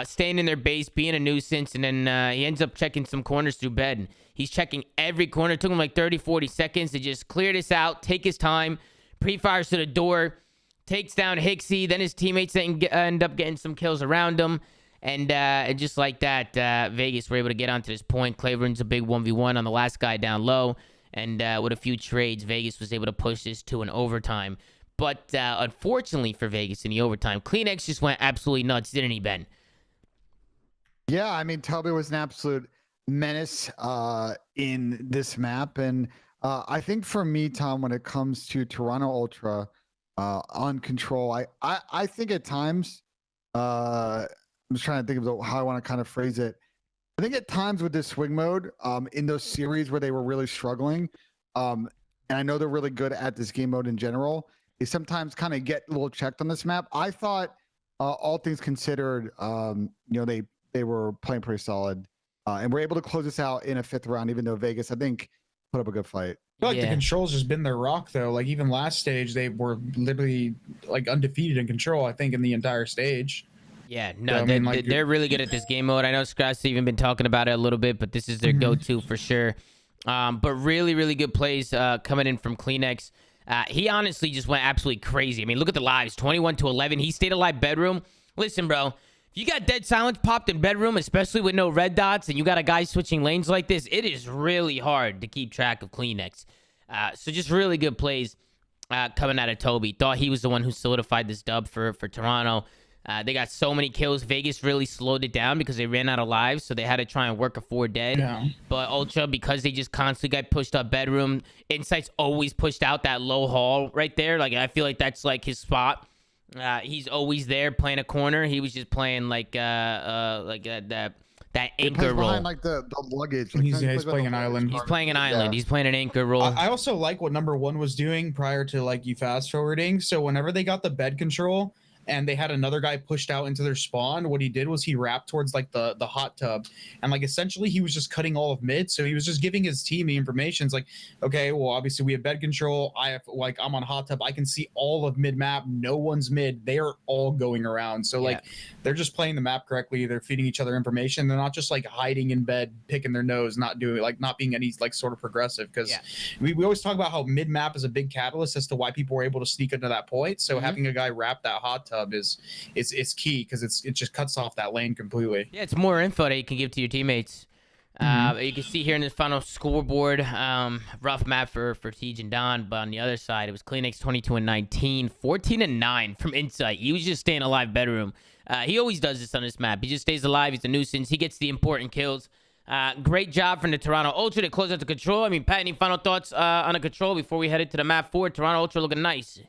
staying in their base, being a nuisance, and then he ends up checking some corners through bed. He's checking every corner. It took him like 30, 40 seconds to just clear this out, take his time, pre-fires to the door, takes down Hixie, then his teammates end up getting some kills around him. And just like that, Vegas were able to get onto this point. Claiborne's a big 1v1 on the last guy down low. And with a few trades, Vegas was able to push this to an overtime. But unfortunately for Vegas in the overtime, Kleenex just went absolutely nuts, didn't he, Ben? Yeah, I mean, Toby was an absolute menace in this map. And I think for me, Tom, when it comes to Toronto Ultra on control, I think at times, I'm just trying to think of how I want to kind of phrase it. I think at times with this swing mode, in those series where they were really struggling, and I know they're really good at this game mode in general, they sometimes kind of get a little checked on this map. I thought, all things considered, they were playing pretty solid, and were able to close this out in a 5th round, even though Vegas, I think, put up a good fight. I feel like the control's just been their rock, though. Like, even last stage, they were literally like undefeated in control, I think, in the entire stage. Yeah, no, they're really good at this game mode. I know Scratt's even been talking about it a little bit, but this is their go-to for sure. But really, really good plays coming in from Kleenex. He honestly just went absolutely crazy. I mean, look at the lives, 21-11. He stayed alive bedroom. Listen, bro, if you got dead silence popped in bedroom, especially with no red dots, and you got a guy switching lanes like this, it is really hard to keep track of Kleenex. So just really good plays coming out of Toby. Thought he was the one who solidified this dub for Toronto. They got so many kills. Vegas really slowed it down because they ran out of lives, so they had to try and work a 4 dead. Yeah. But Ultra, because they just constantly got pushed up bedroom, Insight's always pushed out that low hall right there. Like, I feel like that's like his spot. He's always there playing a corner. He was just playing like that anchor role. Behind, like the luggage. Like, he's playing an island. He's playing an island. He's playing an anchor role. I also like what number 1 was doing prior to like you fast forwarding. So whenever they got the bed control, and they had another guy pushed out into their spawn. What he did was he wrapped towards like the hot tub, and like essentially he was just cutting all of mid. So he was just giving his team the information. It's like, okay, well obviously we have bed control. I'm on hot tub. I can see all of mid map. No one's mid. They are all going around. So like they're just playing the map correctly. They're feeding each other information. They're not just like hiding in bed, picking their nose, not being any like sort of progressive. Because we always talk about how mid map is a big catalyst as to why people were able to sneak into that point. So having a guy wrap that hot tub is key, because it just cuts off that lane completely. Yeah, it's more info that you can give to your teammates. You can see here in this final scoreboard, rough map for Tej and Don, but on the other side, it was CleanX 22-19, 14-9 from Insight. He was just staying alive bedroom. He always does this on this map. He just stays alive. He's a nuisance. He gets the important kills. Great job from the Toronto Ultra to close out the control. I mean, Pat, any final thoughts on the control before we head into the map 4? Toronto Ultra looking nice.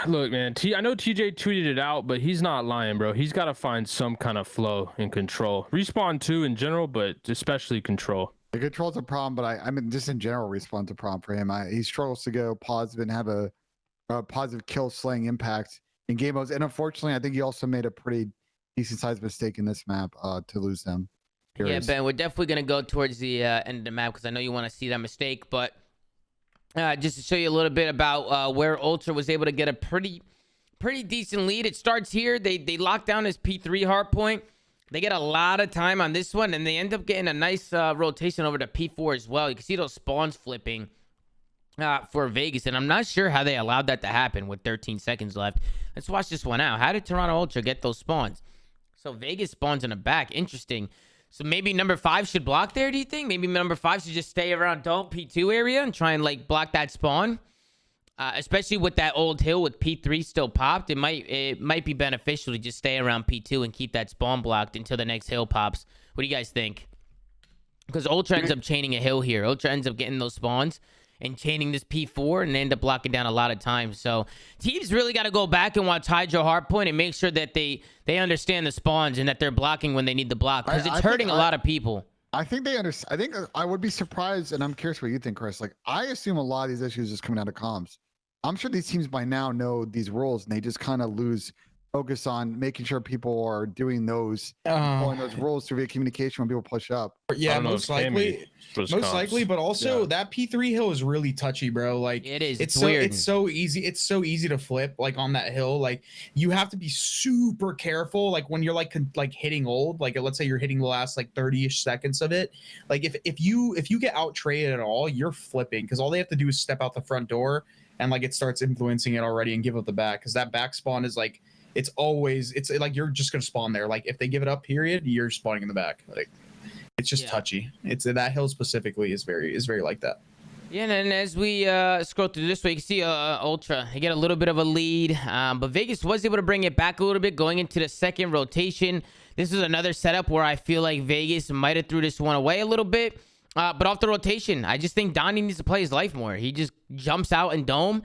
Look, man, I know TJ tweeted it out, but he's not lying, bro. He's got to find some kind of flow and control. Respawn too in general, but especially control. The control's a problem, but I mean, just in general, respawn's a problem for him. He struggles to go positive and have a positive kill slaying impact in game modes. And unfortunately, I think he also made a pretty decent sized mistake in this map to lose them. Yeah, Ben, we're definitely going to go towards the end of the map because I know you want to see that mistake, but just to show you a little bit about where Ultra was able to get a pretty decent lead. It starts here. They lock down his P3 hard point. They get a lot of time on this one, and they end up getting a nice rotation over to P4 as well. You can see those spawns flipping for Vegas, and I'm not sure how they allowed that to happen with 13 seconds left. Let's watch this one out. How did Toronto Ultra get those spawns? So Vegas spawns in the back. Interesting. So maybe number 5 should block there, do you think? Maybe number 5 should just stay around Dome P2 area and try and like block that spawn. Especially with that old hill with P3 still popped. It might be beneficial to just stay around P2 and keep that spawn blocked until the next hill pops. What do you guys think? Because Ultra ends up chaining a hill here. Ultra ends up getting those spawns and chaining this P4 and they end up blocking down a lot of times. So teams really got to go back and watch Hydro Hardpoint and make sure that they understand the spawns and that they're blocking when they need to block, because it's hurting a lot of people. I think they understand. I think I would be surprised, and I'm curious what you think, Chris. Like, I assume a lot of these issues is coming out of comms. I'm sure these teams by now know these rules, and they just kind of lose focus on making sure people are doing those, following those rules through via communication when people push up. Yeah, most likely. But also that P3 hill is really touchy, bro. Like it is. It's weird. It's so easy. It's so easy to flip like on that hill. Like you have to be super careful. Like when you're like hitting old, like let's say you're hitting the last like 30-ish seconds of it. Like if you get out traded at all, you're flipping, because all they have to do is step out the front door and like it starts influencing it already and give up the back, because that back spawn is like it's like you're just gonna spawn there. Like if they give it up, period, you're spawning in the back. Like it's just touchy. It's that hill specifically is very like that. Yeah, and as we scroll through this way, you can see Ultra. They get a little bit of a lead, but Vegas was able to bring it back a little bit going into the second rotation. This is another setup where I feel like Vegas might have threw this one away a little bit, but off the rotation, I just think Donnie needs to play his life more. He just jumps out in dome.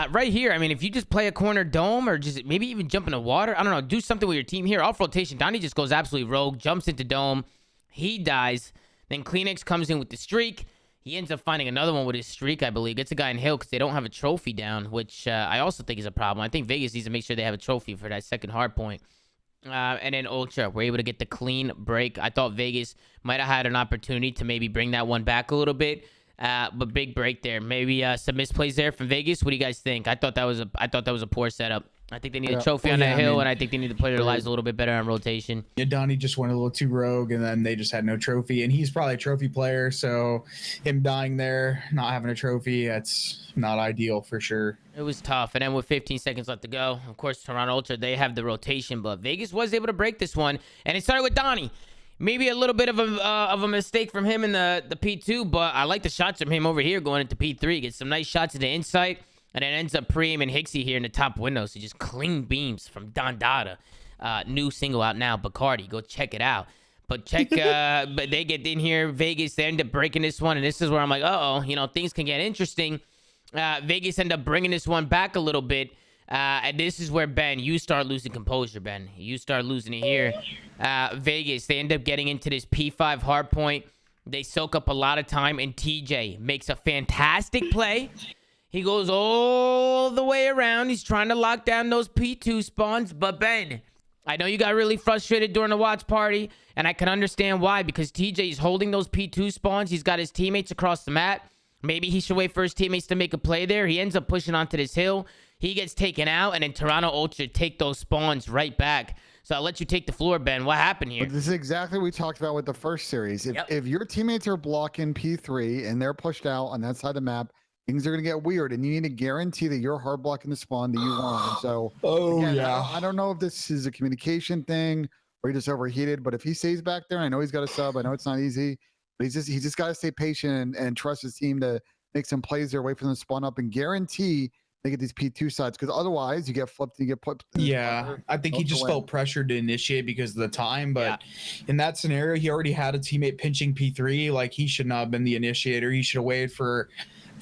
Right here, I mean, if you just play a corner dome or just maybe even jump in the water, I don't know, do something with your team here. Off rotation, Donnie just goes absolutely rogue, jumps into dome. He dies. Then CleanX comes in with the streak. He ends up finding another one with his streak, I believe. Gets a guy in hill because they don't have a trophy down, which I also think is a problem. I think Vegas needs to make sure they have a trophy for that second hard point. And then Ultra were able to get the clean break. I thought Vegas might have had an opportunity to maybe bring that one back a little bit. But big break there. Maybe some misplays there from Vegas. What do you guys think? I thought that was a poor setup. I think they need a trophy on that hill, and I think they need to play their lives a little bit better on rotation. Yeah, Donnie just went a little too rogue, and then they just had no trophy. And he's probably a trophy player, so him dying there, not having a trophy, that's not ideal for sure. It was tough. And then with 15 seconds left to go, of course, Toronto Ultra, they have the rotation, but Vegas was able to break this one, and it started with Donnie. Maybe a little bit of a mistake from him in the P2, but I like the shots from him over here going into P3. Gets some nice shots into Insight, and it ends up Preem and Hixie here in the top window. So just clean beams from Don Dada. New single out now, Bacardi. Go check it out. But but they get in here. Vegas, they end up breaking this one, and this is where I'm like, uh-oh, things can get interesting. Vegas end up bringing this one back a little bit. And this is where, Ben, you start losing composure, Ben. You start losing it here. Vegas, they end up getting into this P5 hard point. They soak up a lot of time, and TJ makes a fantastic play. He goes all the way around. He's trying to lock down those P2 spawns. But Ben, I know you got really frustrated during the watch party, and I can understand why, because TJ is holding those P2 spawns. He's got his teammates across the map. Maybe he should wait for his teammates to make a play there. He ends up pushing onto this hill. He gets taken out, and then Toronto Ultra take those spawns right back. So I'll let you take the floor, Ben. What happened here? But this is exactly what we talked about with the first series. If your teammates are blocking P3 and they're pushed out on that side of the map, things are going to get weird, and you need to guarantee that you're hard blocking the spawn that you want. And so, again, I don't know if this is a communication thing or he just overheated, but if he stays back there, I know he's got a sub. I know it's not easy, but he's just got to stay patient and trust his team to make some plays there, wait for them to spawn up, and guarantee they get these P2 sides, because otherwise you get flipped and you get put. Yeah, I think he just felt pressured to initiate because of the time, but in that scenario, he already had a teammate pinching P3. Like, he should not have been the initiator. He should have waited for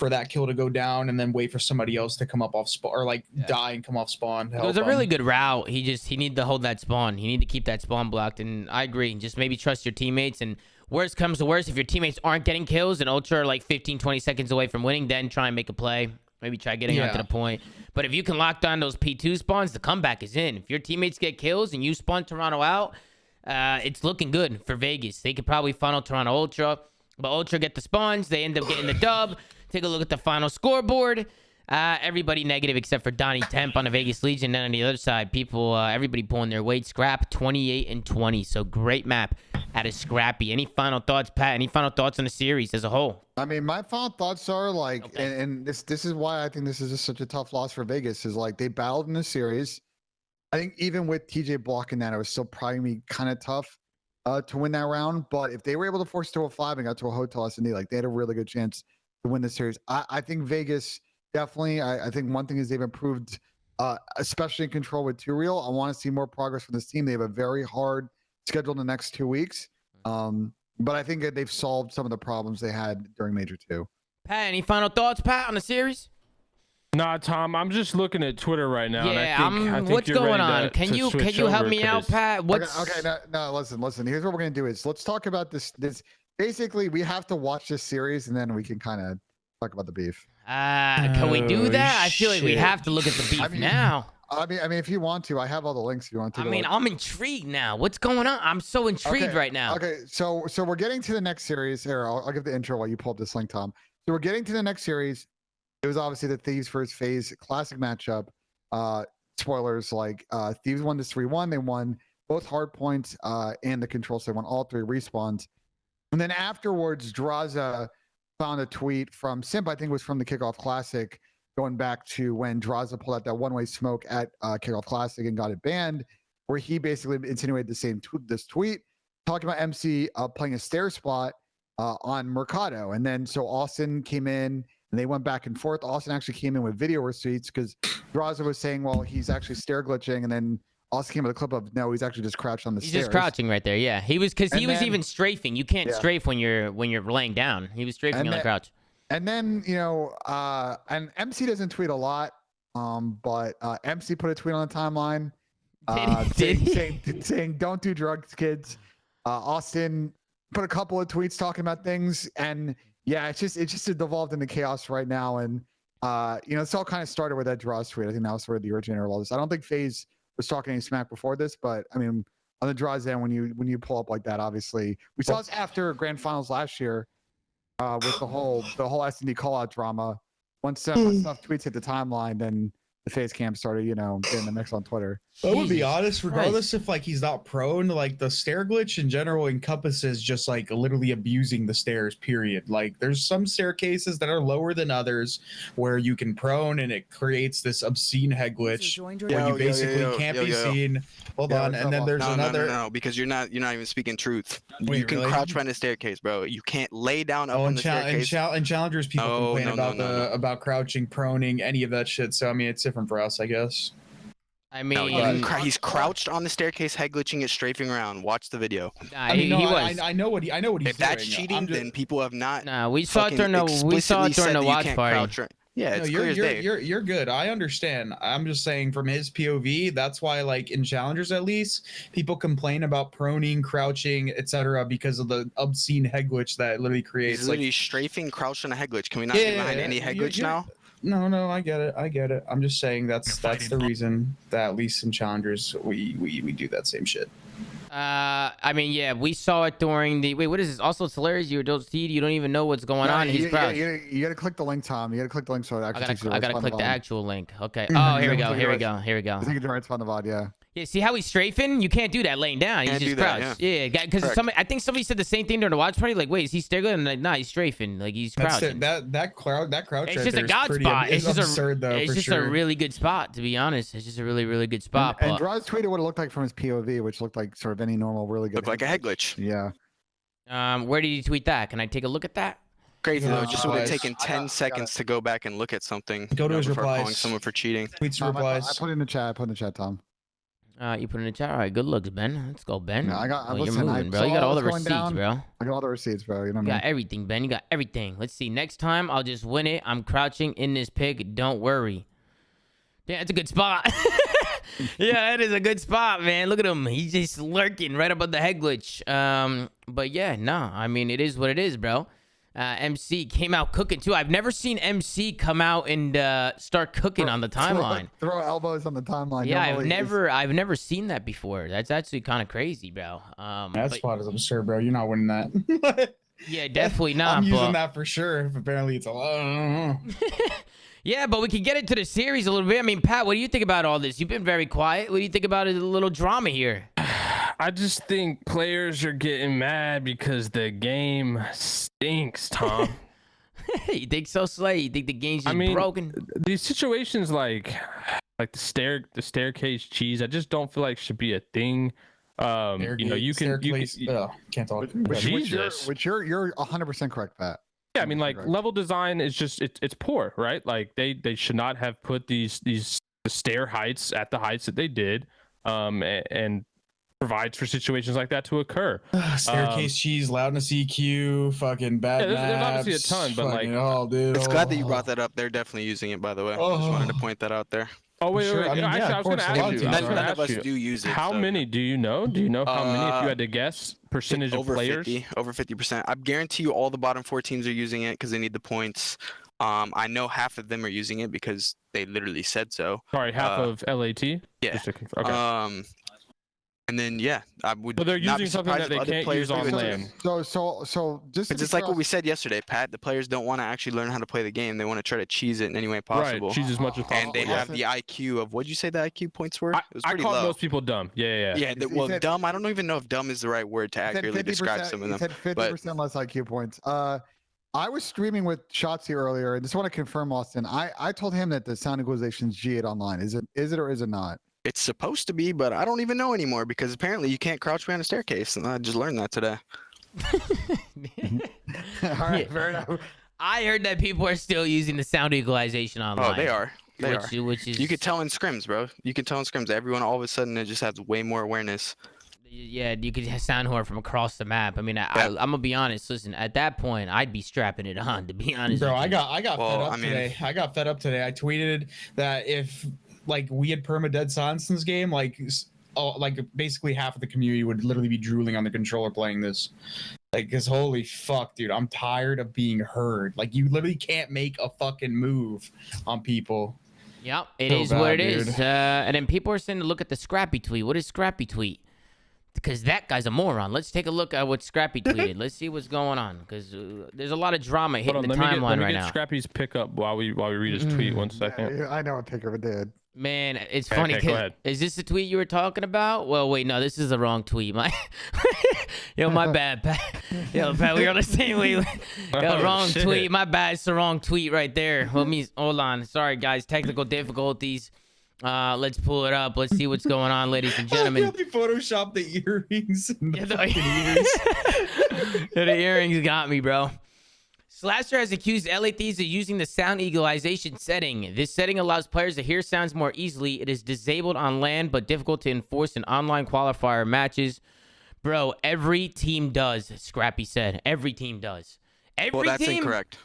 that kill to go down and then wait for somebody else to come up off spawn, or like die and come off spawn. It was a really good route. He needed to hold that spawn. He needed to keep that spawn blocked, and I agree. Just maybe trust your teammates, and worst comes to worst, if your teammates aren't getting kills and Ultra are like 15-20 seconds away from winning, then try and make a play. Maybe try getting onto the point. But if you can lock down those P2 spawns, the comeback is in. If your teammates get kills and you spawn Toronto out, it's looking good for Vegas. They could probably funnel Toronto Ultra, but Ultra get the spawns. They end up getting the dub. Take a look at the final scoreboard. Everybody negative except for Donnie Temp on the Vegas Legion. Then on the other side, people, everybody pulling their weight. Scrap 28-20. So great map out of Scrappy. Any final thoughts, Pat? Any final thoughts on the series as a whole? I mean, my final thoughts are like, and this is why I think this is just such a tough loss for Vegas, is like they battled in the series. I think even with TJ blocking that, it was still probably kind of tough to win that round. But if they were able to force to a 5 and got to a hotel S&D, like they had a really good chance to win the series. I think Vegas definitely. I think one thing is they've improved, especially in control with 2Real. I want to see more progress from this team. They have a very hard schedule in the next 2 weeks. But I think that they've solved some of the problems they had during Major 2. Pat, any final thoughts, Pat, on the series? Nah, Tom, I'm just looking at Twitter right now. Yeah, and I think what's you're going ready on? Can you help me out, Pat? What's... Okay, no, listen. Here's what we're gonna do is let's talk about this. Basically, we have to watch this series and then we can kind of talk about the beef. Can we do that? I feel like we have to look at the beef now. I mean, if you want to, I have all the links if you want to. I mean, I'm intrigued now. What's going on? I'm so intrigued right now. Okay, so we're getting to the next series. Here, I'll give the intro while you pull up this link, Tom. So we're getting to the next series. It was obviously the Thieves versus FaZe classic matchup. Spoilers, like Thieves won this 3-1. They won both hard points and the control. So they won all 3 respawns. And then afterwards, Draza found a tweet from Simp, I think it was from the Kickoff Classic, going back to when Draza pulled out that one-way smoke at Kickoff Classic and got it banned, where he basically insinuated this tweet, talking about MC playing a stair spot on Mercado. And then so Austin came in and they went back and forth. Austin actually came in with video receipts because Draza was saying, well, he's actually stair glitching. And then Austin came with a clip of, no, he's actually just crouched on the stairs. He's just crouching right there. Yeah, he was, because he was even strafing. You can't strafe when you're laying down. He was strafing on the crouch. And then, you know, and MC doesn't tweet a lot, but MC put a tweet on the timeline saying, don't do drugs, kids. Austin put a couple of tweets talking about things, and yeah, it just devolved into chaos right now. And you know, it's all kind of started with that Draws tweet. I think that was sort of the originator of all this. I don't think FaZe was talking any smack before this, but I mean, on the Draws end, when you pull up like that, obviously we saw this after grand finals last year. With the whole S&D call out drama, once enough tweets hit the timeline, then the FaZe camp started, you know, getting the mix on Twitter. I would be honest, regardless if like he's not prone, like the stair glitch in general encompasses just like literally abusing the stairs, period. Like there's some staircases that are lower than others where you can prone and it creates this obscene head glitch where you basically can't be seen. Hold on, and then there's another. No, because you're not even speaking truth. Wait, you can really? crouch behind the staircase, bro. You can't lay down up on the staircase. And challengers, people complain about crouching, proning, any of that shit. So I mean, it's different for us, I guess. I mean, no, he's crouched on the staircase, head glitching it, strafing around. Watch the video. I mean, he was. I know what he's doing. If that's cheating, then people have not. Nah, we saw it during the watch party. Yeah, it's clear as day. You're good. I understand. I'm just saying from his POV, that's why, like in challengers at least, people complain about proning, crouching, etc. because of the obscene head glitch that literally creates. He's literally strafing, crouched on a head glitch. Can we not get behind any head glitch now? No, I get it. I'm just saying that's the reason that at least in challengers we do that same shit. I mean, yeah, we saw it during the what is this? Also, it's hilarious. You don't even know what's going on. He's crouched. You gotta click the link, Tom. You gotta click the link so it actually takes you to I gotta right click spawn the VOD. actual link. Okay. Oh, here we go. Here we go. Here we go. I think it's right spawn the VOD, yeah. Yeah, see how he's strafing? You can't do that laying down. He's Can't just do that, crouched. Yeah, because I think somebody said the same thing during the watch party. Like, wait, is he staring? And like, nah, he's strafing. Like he's crouching. That crouch. It's just a god spot. It's just absurd, though. It's just a really good spot, to be honest. It's just a really good spot. And Draw's tweeted what it looked like from his POV, which looked like sort of any normal, really good. Looked like a head glitch. Yeah. Where did he tweet that? Can I take a look at that? Crazy though. Just would have Replies. taken 10 seconds to go back and look at something. Go to his before replies. calling someone for cheating. Tweets Tom, replies. I put it in the chat. I put it in the chat, Tom. You put in the chat. All right, good looks, Ben. Let's go, Ben. Yeah, I got. Oh, you're Listen, moving, bro. saw You got all the what's going receipts, down. bro. I got all the receipts, bro. You know what You I got mean? everything, Ben. You got everything. Let's see. Next time, I'll just win it. I'm crouching in this pick. Don't worry. Yeah, that's a good spot. Yeah, that is a good spot, man. Look at him. He's just lurking right above the head glitch. But yeah, no. I mean, it is what it is, bro. MC came out cooking too. I've never seen MC come out and start cooking on the timeline. Throw elbows on the timeline. Yeah, Normally I've never seen that before. That's actually kind of crazy, bro. That but- spot is absurd, bro. You're not winning that. Yeah, definitely not. I'm but... using that for sure. Apparently, it's a lot. Yeah, but we can get into the series a little bit. I mean, Pat, what do you think about all this? You've been very quiet. What do you think about a little drama here? I just think players are getting mad because the game stinks, Tom. You think so, Slay? You think the game's just broken? These situations like the staircase cheese, I just don't feel like should be a thing. You know, you can can't talk. Jesus. Which you're 100% correct, Pat. Yeah, I mean, like level design is just it's poor, right? Like they should not have put these stair heights at the heights that they did, and provides for situations like that to occur. Staircase cheese, loudness EQ, fucking bad. Yeah, there's obviously a ton, but like, oh, dude, It's glad that you brought that up. They're definitely using it, by the way. Just wanted to point that out there. oh wait, Sure, wait. I mean, Actually, yeah, I was going to of course, ask you. None of us do use it. How so. many do you know? Do you know how many? If you had to guess, percentage of over players. 50, over 50%. I guarantee you, all the bottom 4 teams are using it because they need the points. I know half of them are using it because they literally said so. Sorry, half of LAT. Yeah. Just to okay. And then I would. But they're not be using something surprised that if they other can't use players on do it too. land. So just It's just like what we said yesterday, Pat. The players don't want to actually learn how to play the game. They want to try to cheese it in any way possible. Right, cheese as much as possible. And they have the IQ of what'd you say the IQ points were? It was I pretty call low. most people dumb. Yeah. Yeah, well, said- dumb. I don't even know if dumb is the right word to accurately describe some of them. He said 50% less IQ points. I was streaming with Shotzi earlier, and just want to confirm, Austin. I told him that the sound equalization is G8 online. Is it or is it not? It's supposed to be, but I don't even know anymore because apparently you can't crouch behind a staircase, and I just learned that today. All right, fair enough. I heard that people are still using the sound equalization online. Oh, they are. They are. Which is You could tell in scrims, bro. You can tell in scrims. Everyone all of a sudden it just has way more awareness. Yeah, you could sound horn from across the map. I mean, I'm gonna be honest. Listen, at that point, I'd be strapping it on. To be honest, Bro, with I you. got fed up today. I got fed up today. I tweeted that if like we had perma-dead silence in this game, like basically half of the community would literally be drooling on the controller playing this. Like, cause holy fuck, dude, I'm tired of being heard. Like, you literally can't make a fucking move on people. Yep, it So is bad, what it dude. is. And then people are saying to look at the Scrappy tweet. What is Scrappy tweet? Because that guy's a moron. Let's take a look at what Scrappy tweeted. Let's see what's going on. Because there's a lot of drama hitting the timeline let me right get now. Scrappy's pickup while we read his tweet. 1 second. Yeah, I know what Taker did. Man, it's funny. Okay, go ahead. Is this the tweet you were talking about? Well, wait, no, this is the wrong tweet. My bad, Pat. Yo, Pat, we were on the same way. Wrong shit. tweet. My bad. It's the wrong tweet right there. Hold on. Sorry, guys. Technical difficulties. Let's pull it up. Let's see what's going on, ladies and gentlemen. They photoshopped the earrings. And Yeah, the fucking ears. Yeah, the earrings got me, bro. Slasher has accused LA Thieves of using the sound equalization setting. This setting allows players to hear sounds more easily. It is disabled on LAN, but difficult to enforce in online qualifier matches. Bro, every team does, Scrappy said. Every team does. Well, that's incorrect.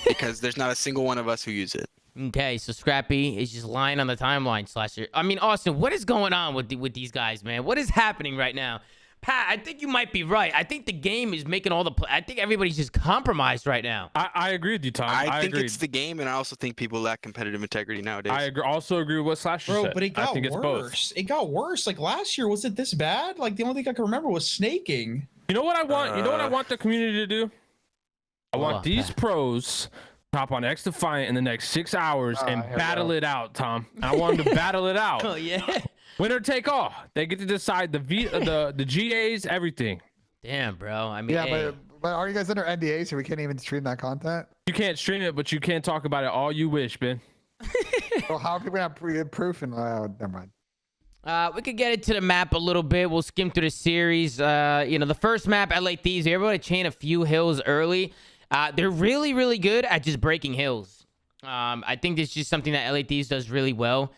Because there's not a single one of us who use it. Okay, so Scrappy is just lying on the timeline, Slasher. I mean, Austin, what is going on with these guys, man? What is happening right now? Pat, I think you might be right. I think the game is making all the. I think everybody's just compromised right now. I agree with you, Tom. I think agree. it's the game, and I also think people lack competitive integrity nowadays. I also agree with what Slasher Bro, said. but it got I think it's worse. both. It got worse. Like last year, was it this bad? Like the only thing I can remember was snaking. You know what I want? You know what I want the community to do? I want What? these pros to hop on X Defiant in the next 6 hours and battle it out, Tom. I want them to battle it out. Oh yeah. Winner take all. They get to decide the GAs, everything. Damn, bro. I mean, Yeah, hey. but are you guys under NDA so we can't even stream that content? You can't stream it, but you can talk about it all you wish, Ben. Well, how are people gonna have proof? And never mind. We could get into the map a little bit. We'll skim through the series. The first map, LA Thieves, they're able to chain a few hills early. They're really, really good at just breaking hills. I think this is just something that LA Thieves does really well.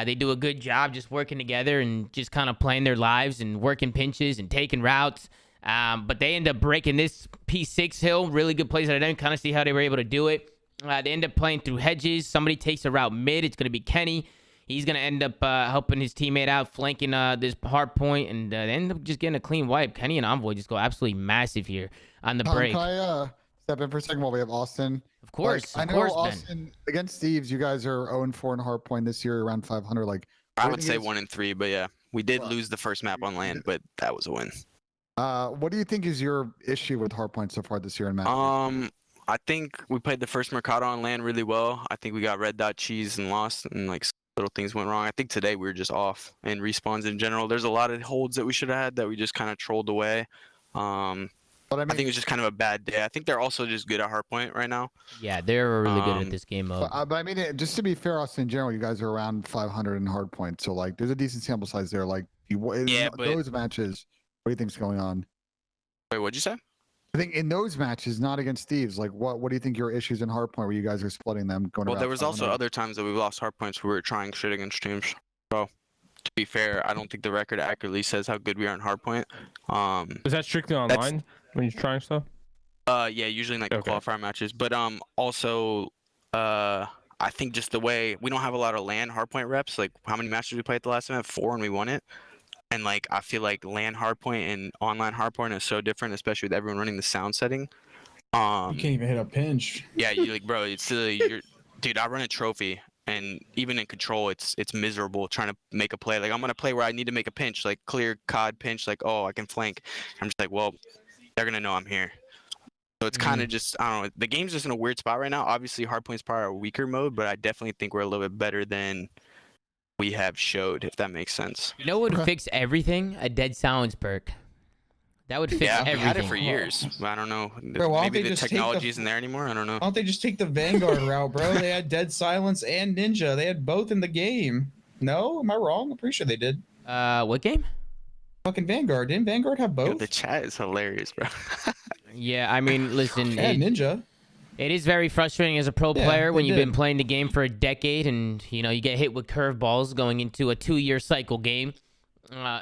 They do a good job just working together and just kind of playing their lives and working pinches and taking routes. But they end up breaking this P6 hill. Really good plays. I didn't kind of see how they were able to do it. They end up playing through hedges. Somebody takes a route mid. It's going to be Kenny. He's going to end up helping his teammate out, flanking this hard point, and they end up just getting a clean wipe. Kenny and Envoy just go absolutely massive here on the break. Can I step in for a second while we have Austin? Of course, Like, of course, I know Ben. Austin against Thieves, you guys are 0-4 in hardpoint this year, around 500. Like, I what would do you say think 1 and 3, but yeah, we did Well, lose the first map on land, but that was a win. what do you think is your issue with hardpoint so far this year in map? I think we played the first Mercado on land really well. I think we got red dot cheese and lost, and like little things went wrong. I think today we were just off, and respawns in general. There's a lot of holds that we should have had that we just kind of trolled away. But I think it was just kind of a bad day. I think they're also just good at hardpoint right now. Yeah, they're really good at this game mode. But I mean, just to be fair, Austin, in general, you guys are around 500 in hardpoint. So, like, there's a decent sample size there. Like, Yeah, but- those matches, what do you think's going on? Wait, what'd you say? I think in those matches, not against Thieves, like, what do you think your issues in hardpoint where you guys are splitting them? Going Well, around there was also 500? other times that we lost hardpoints where we were trying shit against teams. So, to be fair, I don't think the record accurately says how good we are in hardpoint. Is that strictly online when you're trying stuff? Yeah, usually in like Okay. qualifier matches. But also, I think just the way we don't have a lot of LAN hardpoint reps. Like, how many matches we played the last time? 4, and we won it. And like, I feel like LAN hardpoint and online hardpoint is so different, especially with everyone running the sound setting. You can't even hit a pinch. Yeah, you like, bro, it's you're, dude. I run a trophy, and even in control, it's miserable trying to make a play. Like, I'm gonna play where I need to make a pinch, like clear COD pinch, like, oh, I can flank. I'm just like, well, they're gonna know I'm here. So it's kind of just, I don't know. The game's just in a weird spot right now. Obviously, hardpoint's probably a weaker mode, but I definitely think we're a little bit better than we have showed, if that makes sense. You know what would fix everything? A dead silence perk. That would fix Yeah, we everything. had it for years. But I don't know. Bro, why don't Maybe they the just take the- technology isn't there anymore. I don't know. Why don't they just take the Vanguard route, bro? They had Dead Silence and Ninja. They had both in the game. No? Am I wrong? I'm pretty sure they did. What game? Fucking Vanguard. Didn't Vanguard have Yo, both? the chat is hilarious, bro. Yeah, I mean, listen, Yeah, Ninja. it is very frustrating as a pro Yeah, player when they you've been did. playing the game for a decade and, you get hit with curveballs going into a 2-year cycle game.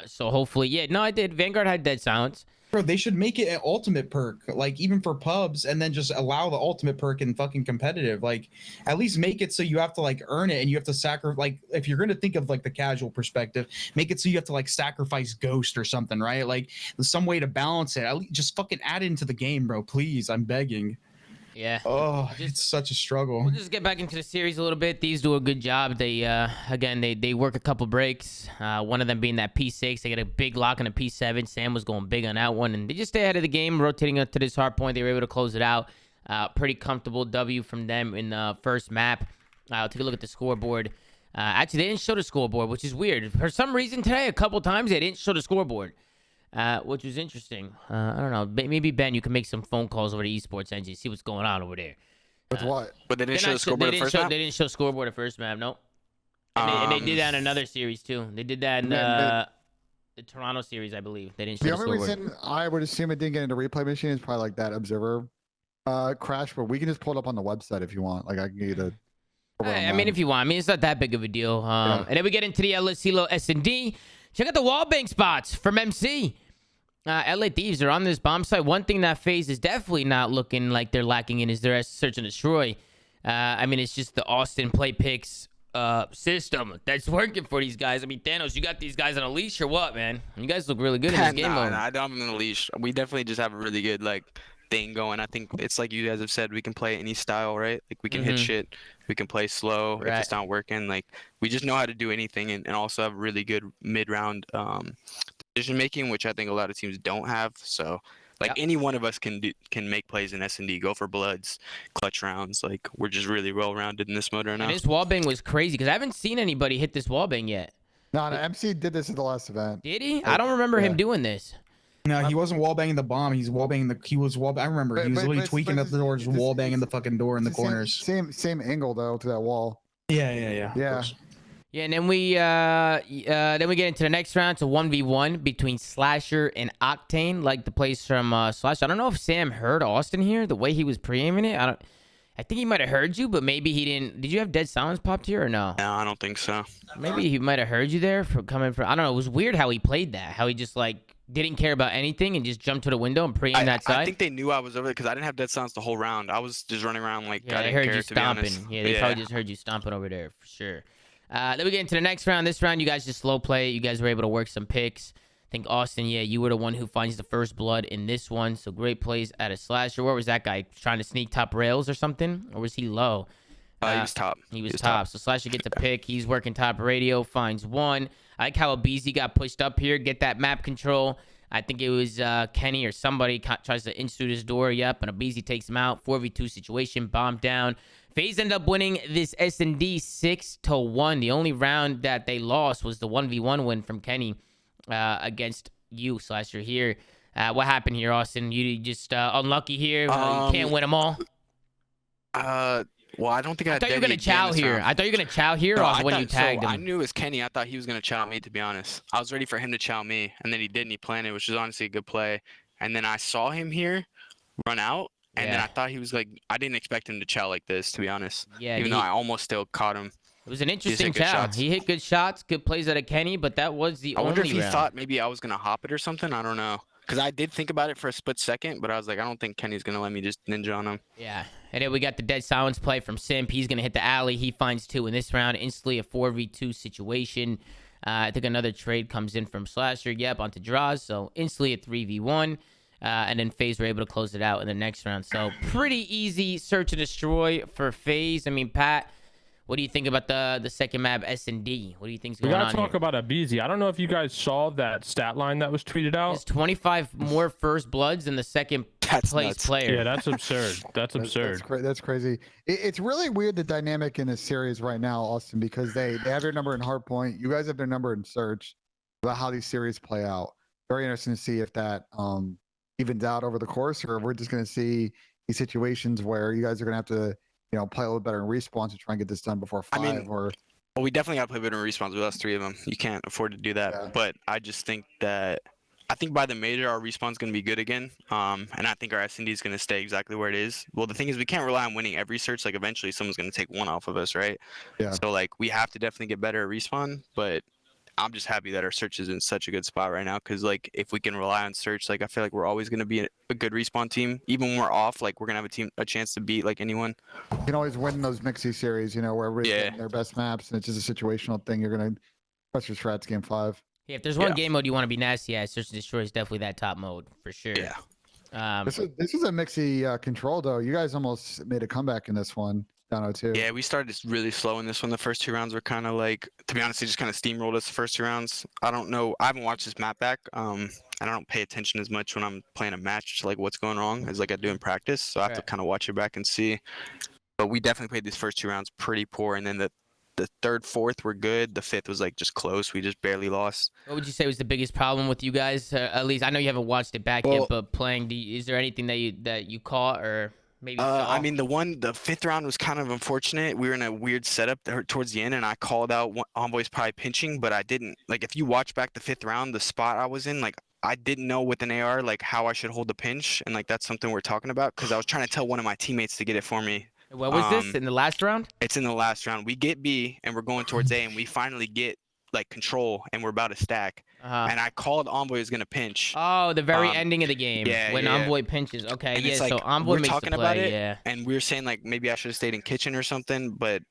So hopefully, yeah, no, I did. Vanguard had dead silence. Bro, they should make it an ultimate perk, like even for pubs, and then just allow the ultimate perk in fucking competitive. Like, at least make it so you have to like earn it, and you have to sacrifice. Like, if you're gonna think of like the casual perspective, make it so you have to like sacrifice Ghost or something, right? Like, there's some way to balance it. At least just fucking add it into the game, bro. Please, I'm begging. Yeah. Oh, it's such a struggle. We'll just get back into the series a little bit. These do a good job. They again they work a couple breaks. One of them being that P6. They get a big lock on a P7. Sam was going big on that one, and they just stay ahead of the game, rotating up to this hard point. They were able to close it out. Pretty comfortable W from them in the first map. I'll take a look at the scoreboard. Actually, they didn't show the scoreboard, which is weird. For some reason today, a couple times they didn't show the scoreboard. Which was interesting. I don't know. Maybe, Ben, you can make some phone calls over to Esports Engine, see what's going on over there. With what? But they didn't show the They scoreboard the didn't first show, map? they didn't show scoreboard at first map, nope. And they did that in another series, too. They did that in Yeah, the Toronto series, I believe. They didn't show The the only scoreboard. reason I would assume it didn't get into replay machine is probably like that observer crash, but we can just pull it up on the website if you want. Like, I can get you the. I mean, if you want. I mean, it's not that big of a deal. Yeah. And then we get into the LSCLO S&D. Check out the wallbang spots from MC. LA Thieves are on this bomb site. One thing that FaZe is definitely not looking like they're lacking in is their search and destroy. I mean, it's just the Austin play picks system that's working for these guys. I mean, Thanos, you got these guys on a leash or what, man? You guys look really good in this game mode. Nah, I don't have them on a leash. We definitely just have a really good like thing going. I think it's like you guys have said, we can play any style, right? Like we can hit shit, we can play slow if it's not working. Like we just know how to do anything, and also have really good mid-round decision making, which I think a lot of teams don't have. So like any one of us can make plays in S&D, go for bloods, clutch rounds. Like we're just really well-rounded in this mode right now. And this wallbang was crazy because I haven't seen anybody hit this wallbang yet. No, MC did this at the last event. Did he? I don't remember him doing this. No, he wasn't wallbanging the bomb. He's wallbanging the. He was wall. I remember he was literally tweaking up the door, just wallbanging the fucking door in the corners. Same angle though to that wall. Yeah. Yeah, and then we get into the next round. It's a 1v1 between Slasher and Octane, like the plays from Slash. I don't know if Sam heard Austin here, the way he was pre-aiming it. I think he might have heard you, but maybe he didn't. Did you have dead silence popped here or no? No, I don't think so. Maybe he might have heard you there for coming from. I don't know. It was weird how he played that. How he just like didn't care about anything and just jumped to the window and pre-aimed that side. I think they knew I was over there because I didn't have dead silence the whole round. I was just running around like yeah, I didn't heard care, you to be honest. stomping. Yeah, they probably just heard you stomping over there for sure. Then we get into the next round. This round, you guys just slow play. You guys were able to work some picks. I think Austin, yeah, you were the one who finds the first blood in this one. So great plays out of Slasher. Where was that guy? Trying to sneak top rails or something? Or was he low? He was top. He was top. So Slasher gets a pick. He's working top radio, finds one. I like how Abizi got pushed up here. Get that map control. I think it was Kenny or somebody tries to inch through this door. Yep, and Abizi takes him out. 4v2 situation. Bomb down. FaZe ended up winning this S&D 6-1. The only round that they lost was the 1v1 win from Kenny against you, Slasher, here. What happened here, Austin? You just unlucky here? You can't win them all? Well, I don't think I thought you were going to chow here. I thought you were going to chow here when you tagged him. I knew it was Kenny. I thought he was going to chow me, to be honest. I was ready for him to chow me, and then he didn't. He planted, which was honestly a good play. And then I saw him here run out. And then I thought he was like, I didn't expect him to chow like this, to be honest. Yeah. Even though I almost still caught him. It was an interesting chow. He hit good shots, good plays out of Kenny, but that was the only round. I wonder if he thought maybe I was going to hop it or something. I don't know. Because I did think about it for a split second, but I was like, I don't think Kenny's going to let me just ninja on him. Yeah. And then we got the dead silence play from Simp. He's going to hit the alley. He finds two in this round. Instantly a 4v2 situation. I think another trade comes in from Slasher. Yep, onto draws. So instantly a 3v1. And then FaZe were able to close it out in the next round. So pretty easy search and destroy for FaZe. I mean, Pat, what do you think about the second map, S&D? What do you think's going on here? We got to talk about Abizi. I don't know if you guys saw that stat line that was tweeted out. It's 25 more first bloods than the second place player. Yeah, that's absurd. That's absurd. That's crazy. It's really weird, the dynamic in this series right now, Austin, because they have their number in hardpoint. You guys have their number in search. About how these series play out. Very interesting to see if that evens out over the course, or we're just going to see these situations where you guys are going to have to, play a little better in respawn to try and get this done before 5. Well, we definitely got to play better in respawns. We lost 3 of them. You can't afford to do that. Yeah. But I just think that by the major, our respawn's going to be good again. And I think our S&D is going to stay exactly where it is. Well, the thing is, we can't rely on winning every search. Like, eventually someone's going to take one off of us, right? Yeah. So, like, we have to definitely get better at respawn. But I'm just happy that our search is in such a good spot right now, because like if we can rely on search, like I feel like we're always going to be a good respawn team. Even when we're off, like we're going to have a chance to beat like anyone. You can always win those mixy series, where everybody's getting their best maps, and it's just a situational thing. You're going to press your strats game 5. Yeah, if there's one game mode you want to be nasty at, search and destroy is definitely that top mode for sure. Yeah. This is a mixy control though. You guys almost made a comeback in this one. Down 0-2. Yeah, we started really slow in this one. The first 2 rounds were kind of like, to be honest, they just kind of steamrolled us the first 2 rounds. I don't know. I haven't watched this map back. And I don't pay attention as much when I'm playing a match to like what's going on as like I do in practice. So I have to kind of watch it back and see. But we definitely played these first 2 rounds pretty poor. And then the 3rd, 4th were good. The 5th was like just close. We just barely lost. What would you say was the biggest problem with you guys? At least I know you haven't watched it back yet, but playing, is there anything that you caught or? I mean, the 5th round was kind of unfortunate. We were in a weird setup towards the end, and I called out Envoy's probably pinching, but I didn't. Like, if you watch back the 5th round, the spot I was in, like, I didn't know with an AR, like, how I should hold the pinch, and, like, that's something we're talking about, because I was trying to tell one of my teammates to get it for me. What was this, in the last round? It's in the last round. We get B, and we're going towards A, and we finally get, like, control, and we're about to stack. And I called Envoy was gonna pinch. Oh, the very ending of the game. Yeah, when Envoy pinches. Okay, and yeah. Like, so Envoy makes talking the play. About it, and we were saying like maybe I should have stayed in kitchen or something, but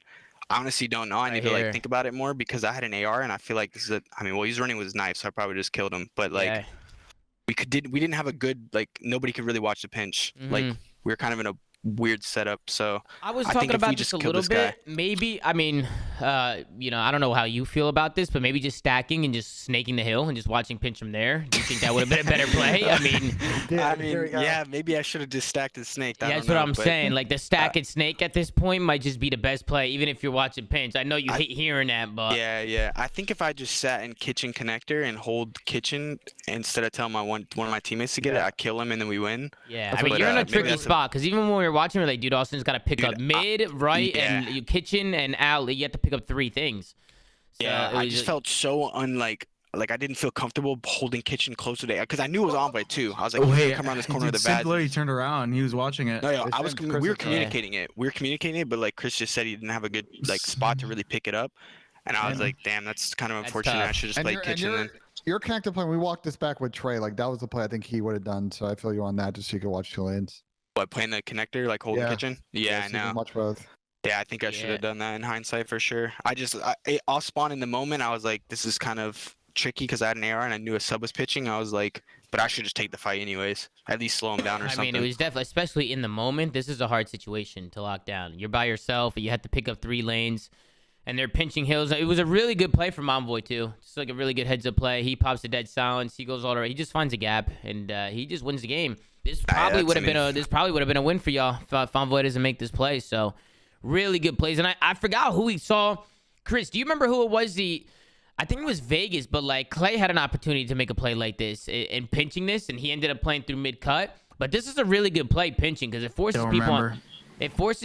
I honestly don't know. I need to like think about it more because I had an AR and I feel like this is a. I mean, well, he's running with his knife, so I probably just killed him. But like, Yeah. we didn't have a good like. Nobody could really watch the pinch. Like we were kind of in a weird setup. So I was think talking if we about just this a kill little this bit. guy- Maybe, I mean, you know, I don't know how you feel about this, but maybe just stacking and just snaking the hill and just watching pinch from there. Do you think that would have been a better play? I mean, yeah, maybe I should have just stacked the snake. yeah, that's what I'm saying. Like the stack and snake at this point might just be the best play, even if you're watching pinch. I know you hate hearing that, but Yeah. I think if I just sat in kitchen connector and hold kitchen instead of telling one of my teammates to get it, I kill him and then we win. yeah, I mean, you're in a tricky spot because even when we were watching, we're like, dude, Austin's got to pick up mid, right, and you kitchen and alley. You have to pick up 3 things. So yeah, I just felt so like I didn't feel comfortable holding kitchen closer to because I knew it was Envoy too. I was like, hey, come around this corner of the bad. He turned around. He was watching it. No, we were communicating it. We were communicating it, but like Chris just said, he didn't have a good like spot to really pick it up, and I was like, damn, that's kind of unfortunate. I should just play kitchen then. Your connector play. We walked this back with Trey. Like that was the play I think he would have done. So I feel you on that, just so you could watch 2 lanes. What, playing the connector, like holding kitchen? Yeah, I so you can know. watch both. Yeah, I think I should have done that in hindsight for sure. I'll spawn in the moment. I was like, this is kind of tricky because I had an AR and I knew a sub was pitching. I was like, but I should just take the fight anyways. At least slow him down or something. I mean, it was definitely, especially in the moment, this is a hard situation to lock down. You're by yourself. You have to pick up 3 lanes, and they're pinching hills. It was a really good play from Envoy too. Just like a really good heads-up play. He pops a dead silence. He goes all the way. He just finds a gap, and he just wins the game. This probably would have been a win for y'all if Envoy doesn't make this play. So, really good plays. And I forgot who we saw. Chris, do you remember who it was? I think it was Vegas, but like Clay had an opportunity to make a play like this and pinching this, and he ended up playing through mid cut. But this is a really good play pinching because it forces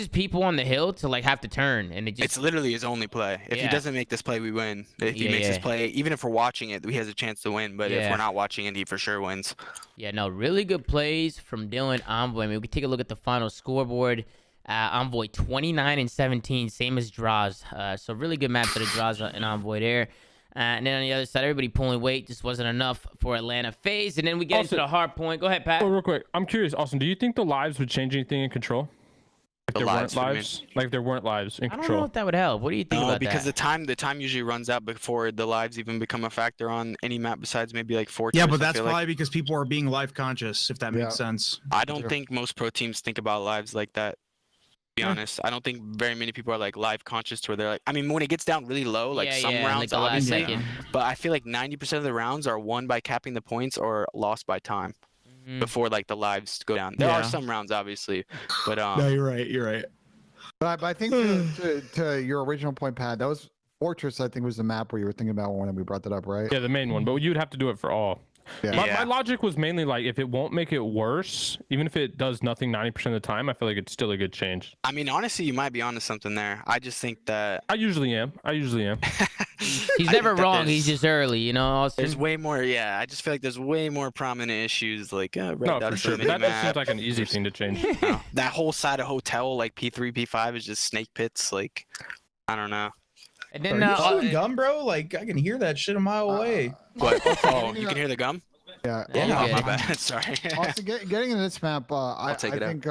people on the hill to like have to turn, and it's literally his only play. If he doesn't make this play, we win. If he makes this play, even if we're watching it, he has a chance to win. But if we're not watching it, he for sure wins. Yeah, no, really good plays from Dylan Envoy. I mean, we can take a look at the final scoreboard. Envoy 29 and 17, same as Draws. So really good map for the Draws and Envoy there. And then on the other side, everybody pulling weight just wasn't enough for Atlanta FaZe. And then we get into the hard point. Go ahead, Pat. Oh, real quick, I'm curious, Austin. Do you think the lives would change anything in control? If there weren't lives, like if there weren't lives in control. I don't know if that would help. What do you think about because that? the time usually runs out before the lives even become a factor on any map besides maybe like Fortress. Yeah, but that's probably because people are being life conscious, if that makes sense. I don't think most pro teams think about lives like that. To be honest, I don't think very many people are like live conscious to where they're like. I mean, when it gets down really low, like some rounds, like obviously. But I feel like 90% of the rounds are won by capping the points or lost by time before like the lives go down. There are some rounds, obviously, but No, you're right. But I think to your original point, Pat, that was Fortress. I think was the map where you were thinking about when we brought that up, right? Yeah, the main one. But you'd have to do it for all. Yeah. My logic was mainly like, if it won't make it worse, even if it does nothing 90% of the time, I feel like it's still a good change. I mean, honestly, you might be onto something there. I just think that I usually am. He's never wrong. He's just early, you know. Austin? There's way more. Yeah, I just feel like there's way more prominent issues like red No, dot for sure. But that seems like an easy thing to change. That whole side of hotel, like P3, P5, is just snake pits. Like, I don't know. And then Are you chewing gum, bro? Like I can hear that shit a mile away. What? Oh, you can hear the gum? Yeah. Oh, my bad. Sorry. Also, getting into this map, I think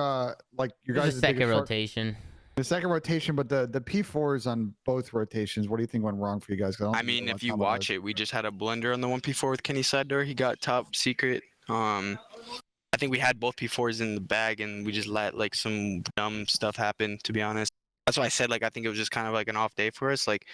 like you guys. The second rotation. The second rotation, but the P4s on both rotations. What do you think went wrong for you guys? I mean, if you watch it, we just had a blender on the 1P4 with Kenny side door. He got top secret. I think we had both P4s in the bag, and we just let like some dumb stuff happen. To be honest, that's why I said like I think it was just kind of like an off day for us. Like,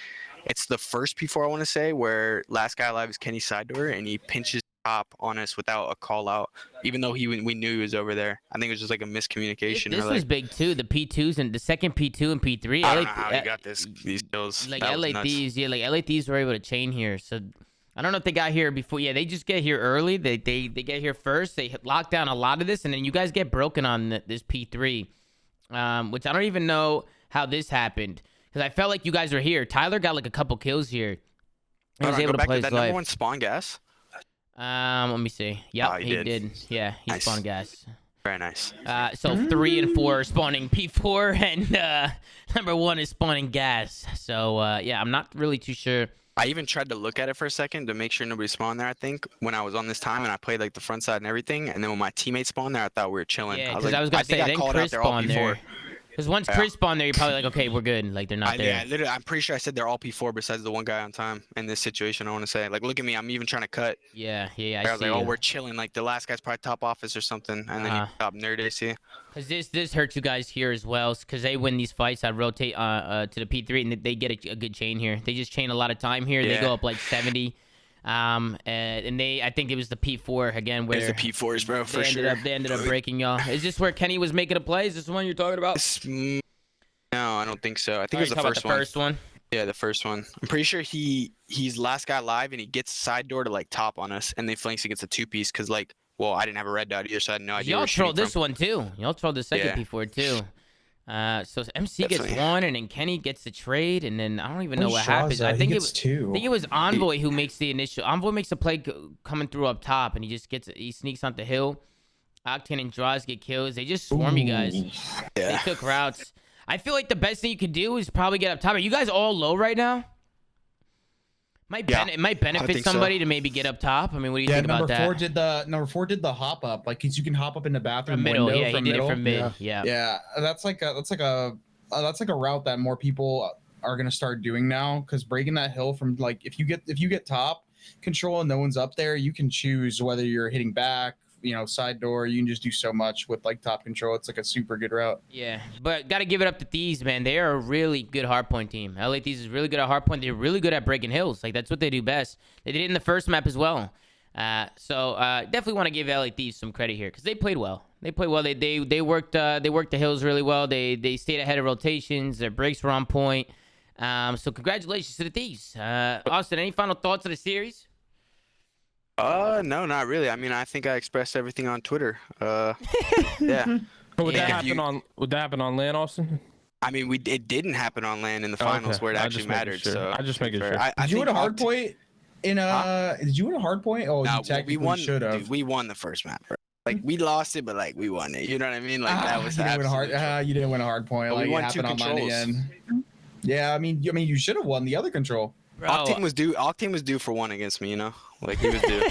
it's the first P4 I want to say where last guy alive is Kenny side door, and he pinches top on us without a call out, even though we knew he was over there. I think it was just like a miscommunication. This was big too. The P2s and the second P2 and P3. I don't know how he got these kills. Like LA Thieves, like LA Thieves were able to chain here. So I don't know if they got here before. Yeah, they just get here early. They get here first. They lock down a lot of this, and then you guys get broken on this P3, which I don't even know how this happened because I felt like you guys were here. Tyler got like a couple kills here. He was able to play his that life. number one spawn gas. Let me see. Yep, he did. Yeah, he spawned gas. Very nice. So 3 and 4 are spawning P4, and number 1 is spawning gas. So yeah, I'm not really too sure. I even tried to look at it for a second to make sure nobody spawned there. I think when I was on this time and I played like the front side and everything, and then when my teammates spawned there, I thought we were chilling. Yeah, because I was gonna say then Chris spawned there. Because once Chris spawned there, you're probably like, okay, we're good. Like they're not there. Yeah, literally, I'm pretty sure I said they're all P4 besides the one guy on time in this situation. I want to say, like, look at me, I'm even trying to cut. Yeah. I I was see like, oh, you. we're chilling. Like the last guy's probably top office or something, and then you top nerd AC. Because this hurts you guys here as well. Because they win these fights, I'd rotate to the P3, and they get a good chain here. They just chain a lot of time here. They go up like 70. And I think it was the P4 again where it's the P4s, bro, for sure. They ended up breaking y'all. Is this where Kenny was making a play? Is this the one you're talking about? No, I don't think so. I think it was the first one. Yeah, the first one. I'm pretty sure he's last guy live, and he gets side door to like top on us, and then flanks against a 2-piece because like, well, I didn't have a red dot either, so I had no idea. Y'all trolled this one too. Y'all trolled the second P4 too. So MC gets one, and then Kenny gets the trade, and then I don't even know what happens. I think it was Envoy who makes the initial. Envoy makes a play coming through up top, and he sneaks onto hill. Octane and Draws get kills. They just swarm you guys. They took routes. I feel like the best thing you could do is probably get up top. Are you guys all low right now? It might benefit somebody to maybe get up top. I mean, what do you think about that? Number four did the hop up, like you can hop up in the bathroom from middle. window. Yeah, he did it from mid. Yeah. That's like a route that more people are gonna start doing now, because breaking that hill from like if you get top control and no one's up there, you can choose whether you're hitting back, side door. You can just do so much with like top control. It's like a super good route. Yeah, but gotta give it up to Thieves, man. They are a really good hardpoint team. LA Thieves is really good at hardpoint. They're really good at breaking hills. Like that's what they do best. They did it in the first map as well. So definitely want to give LA Thieves some credit here because they played well. They worked the hills really well. They stayed ahead of rotations. Their breaks were on point. So congratulations to the Thieves. Austin, any final thoughts of the series? No, not really. I mean, I think I expressed everything on Twitter. Yeah. Would that happen on LAN, Austin? I mean, it didn't happen on LAN in the finals where it actually mattered. Sure. So I just making sure. Did you win a hard point Did you win a hard point? Oh, no, you technically should have. We won the first map. Bro. Like we lost it, but like we won it. You know what I mean? Like that was you didn't win a hard point. But like we won it two happened online controls. again. Yeah, I mean, you should have won the other control. Bro. Octane was due for one against me. You know, like he was due.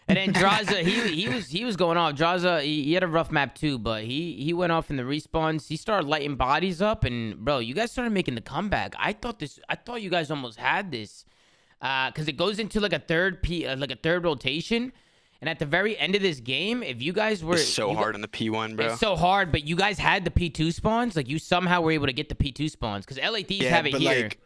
And then Draza, he was going off. Draza, he had a rough map too, but he went off in the respawns. He started lighting bodies up, and bro, you guys started making the comeback. I thought you guys almost had this, because it goes into like a third rotation, and at the very end of this game, if you guys were it's so hard on the P1, bro. It's so hard, but you guys had the P2 spawns. Like you somehow were able to get the P2 spawns because LA Thieves have it here. Like,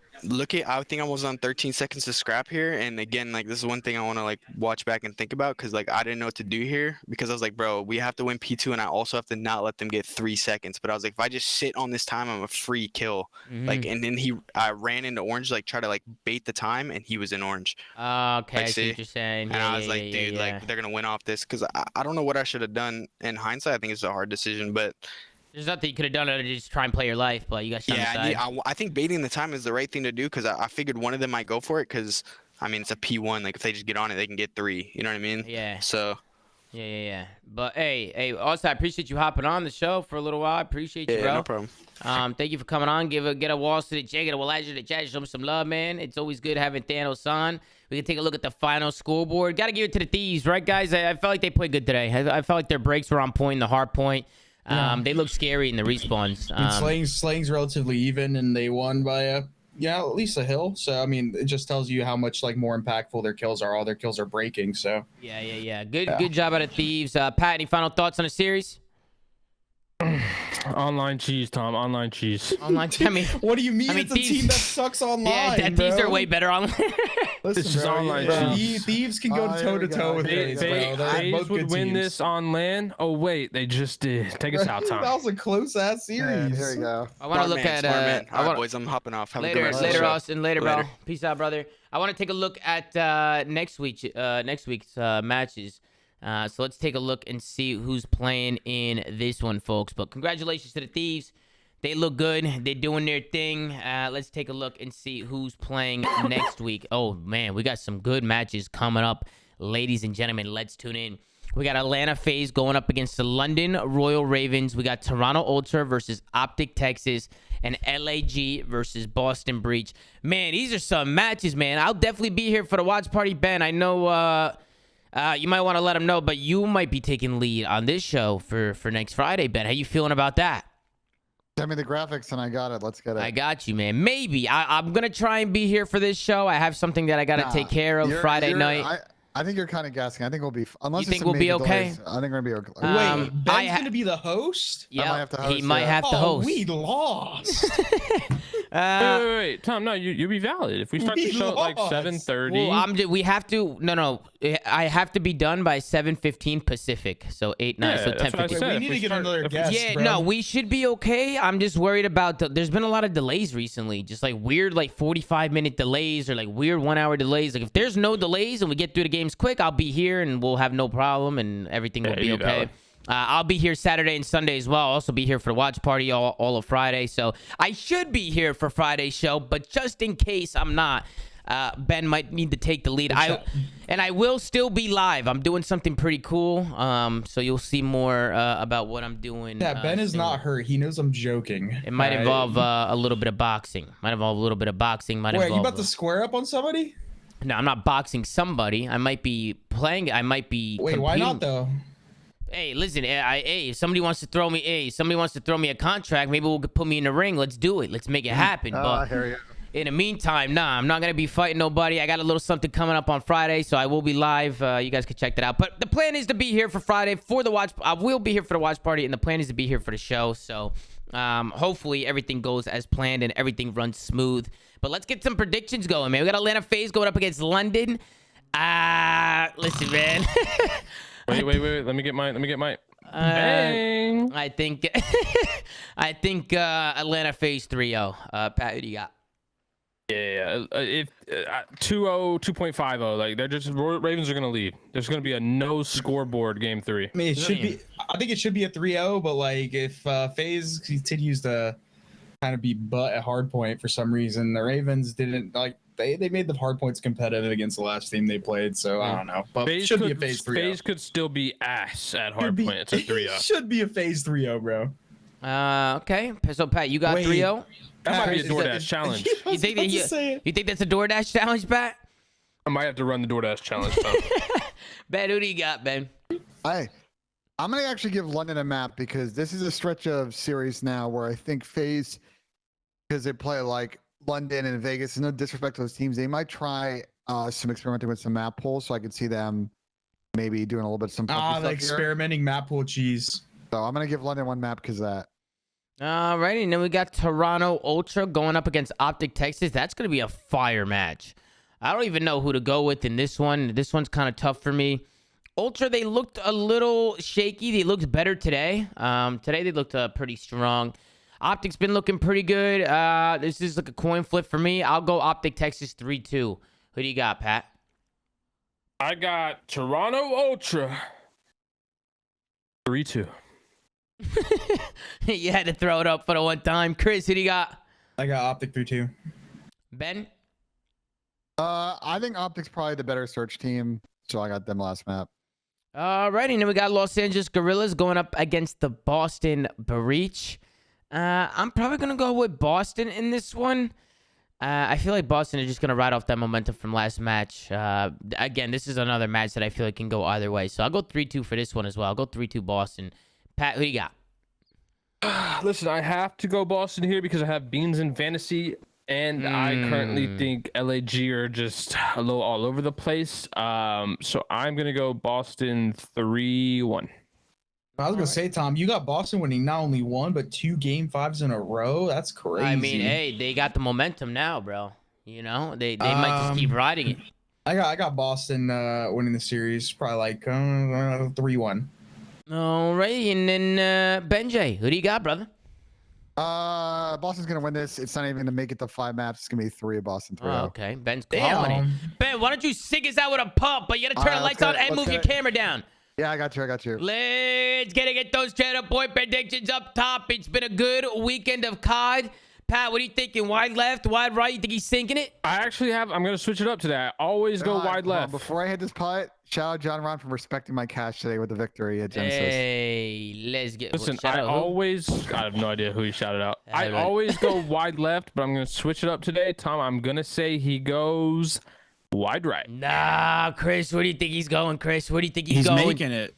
I think I was on 13 seconds to scrap here, and again, like this is one thing I want to like watch back and think about because like I didn't know what to do here because I was like, bro, we have to win P2, and I also have to not let them get 3 seconds. But I was like, if I just sit on this time, I'm a free kill. Like, and then I ran into orange, like try to like bait the time, and he was in orange. Okay, like, I see what you're saying. And I was like, dude, like they're gonna win off this because I don't know what I should have done in hindsight. I think it's a hard decision, but. There's nothing you could have done other than just try and play your life, but you got shot aside. I think baiting the time is the right thing to do because I figured one of them might go for it because, I mean, it's a P1. Like, if they just get on it, they can get 3. You know what I mean? Yeah. So. Yeah. But, hey, also, I appreciate you hopping on the show for a little while. I appreciate you, bro. No problem. Thank you for coming on. Get a walls to the J, get a Wallager to the chat. Show me some love, man. It's always good having Thanos on. We can take a look at the final scoreboard. Got to give it to the Thieves, right, guys? I felt like they played good today. I felt like their breaks were on point, the hard point. They look scary in the respawns. Slang's relatively even, and they won by at least a hill. So I mean, it just tells you how much like more impactful their kills are. All their kills are breaking. So yeah. Good job out of Thieves. Pat, any final thoughts on the series? Online cheese, Tom. Online cheese. Online. I mean, what do you mean? It's Thieves, a team that sucks online. Yeah, Thieves are way better online. Listen, This is online cheese. Thieves can go toe to toe with FaZe, bro. FaZe would win this on LAN. Oh wait, they just did. Take us out, Tom. That was a close ass series. Here we go. I want to look at. All right, boys, I'm hopping off. Have a good rest of the Later, show. Austin. Later, bro. Peace out, brother. I want to take a look at next week's matches. So let's take a look and see who's playing in this one, folks. But congratulations to the Thieves. They look good. They're doing their thing. Let's take a look and see who's playing next week. Oh, man, we got some good matches coming up. Ladies and gentlemen, let's tune in. We got Atlanta FaZe going up against the London Royal Ravens. We got Toronto Ultra versus Optic Texas and LAG versus Boston Breach. Man, these are some matches, man. I'll definitely be here for the watch party, Ben. I know you might want to let them know, but you might be taking lead on this show for next Friday, Ben. How you feeling about that? Send me the graphics and I got it. Let's get it. I got you, man. Maybe I'm gonna try and be here for this show. I have something that I gotta take care of Friday night. I think you're kind of guessing. I think we'll be. Unless You think we'll be okay? Delays, I think we're gonna be okay. Wait, Ben's gonna be the host? Yeah, he host, might have to host. We lost. Wait, Tom. No, you'll be valid if we start the show at like lost. 7:30. Well, we have to. No. I have to be done by 7:15 Pacific. So 8, 9, Yeah, so that's what I 10:15. said. We If need we to get start- another if we- guest. Yeah, bro. no, we should be okay. I'm just worried about there's been a lot of delays recently, just like weird 45-minute delays or like weird 1-hour delays. Like if there's no delays and we get through the games quick, I'll be here and we'll have no problem and everything will be you're okay. valid. I'll be here Saturday and Sunday as well. I'll also be here for the watch party all of Friday. So I should be here for Friday's show, but just in case I'm not, Ben might need to take the lead. I will still be live. I'm doing something pretty cool. So you'll see more about what I'm doing. Yeah, Ben is soon. not hurt. He knows I'm joking. It might involve a little bit of boxing. Might involve a little bit of boxing. Wait, are you about to square up on somebody? No, I'm not boxing somebody. I might be playing. I might be. Wait, why not competing. though? Hey, listen. If somebody wants to throw me a contract. Maybe we'll put me in the ring. Let's do it. Let's make it happen. I But hear you. in the meantime, nah, I'm not gonna be fighting nobody. I got a little something coming up on Friday, so I will be live. You guys can check that out. But the plan is to be here for Friday for the watch. I will be here for the watch party, and the plan is to be here for the show. So hopefully everything goes as planned and everything runs smooth. But let's get some predictions going, man. We got Atlanta FaZe going up against London. Listen, man. Wait. Let me get mine. Bang. I think Atlanta FaZe 3-0. Pat, who do you got? Yeah. If 2-0, 2.50, like they're just Ravens are gonna lead. There's gonna be a no scoreboard game 3. I mean, it should be. I think it should be a 3-0, but like if FaZe continues to kind of be butt at hardpoint for some reason, the Ravens didn't like. They made the hardpoints competitive against the last team they played, so I don't know. But it should be a FaZe 3-0. FaZe could still be ass at hardpoint. It's a 3-0. Should be a FaZe 3-0, bro. Okay. So Pat, you got Wait. 3-0. That might be a Is that- DoorDash challenge. You think that's a DoorDash challenge, Pat? I might have to run the DoorDash challenge, Tom. Ben, who do you got, Ben? I'm gonna actually give London a map because this is a stretch of series now where I think FaZe, because they play like London and Vegas, and no disrespect to those teams, they might try some experimenting with some map pools, so I could see them maybe doing a little bit of some funky the stuff here. experimenting map pool cheese. So I'm gonna give London one map because of that. Alrighty, and then we got Toronto Ultra going up against Optic Texas. That's going to be a fire match. I don't even know who to go with in this one. This one's kind of tough for me. Ultra, they looked a little shaky. They looked better today. Today they looked pretty strong. Optic's been looking pretty good. This is like a coin flip for me. I'll go Optic Texas 3-2. Who do you got, Pat? I got Toronto Ultra 3-2. You had to throw it up for the one time. Chris, who do you got? I got Optic 3-2. Ben? I think Optic's probably the better search team, so I got them last map. Alrighty, and then we got Los Angeles Gorillas going up against the Boston Breach. I'm probably going to go with Boston in this one. I feel like Boston is just going to ride off that momentum from last match. Again, this is another match that I feel like can go either way. So I'll go 3-2 for this one as well. I'll go 3-2 Boston. Pat, who do you got? Listen, I have to go Boston here because I have Beans in fantasy, and I currently think LAG are just a little all over the place. So I'm going to go Boston 3-1. I was gonna say, Tom, you got Boston winning not only one but 2 Game 5s in a row. That's crazy. I mean, hey, they got the momentum now, bro. You know, they might just keep riding it. I got Boston winning the series, probably like 3-1. All right, and then Benjay, who do you got, brother? Boston's gonna win this. It's not even gonna make it to 5 maps. It's gonna be 3 of Boston 3. Oh, okay, Ben's calling it. Damn. Ben, why don't you sig us out with a pump? But you gotta turn the lights on and move your camera down. Yeah, I got you. Let's get those Cheddar Boy predictions up top. It's been a good weekend of COD. Pat, what are you thinking? Wide left, wide right? You think he's sinking it? I actually have. I'm going to switch it up today. I always go wide left. Before I hit this putt, shout out John Ron for respecting my cash today with the victory at Genesis. Hey, let's get. Listen, shout I out who? always. I have no idea who he shouted out. I right. always go wide left, but I'm going to switch it up today. Tom, I'm going to say he goes wide right. Nah, Chris, where do you think he's going, Chris? Where do you think he's He's going? making it.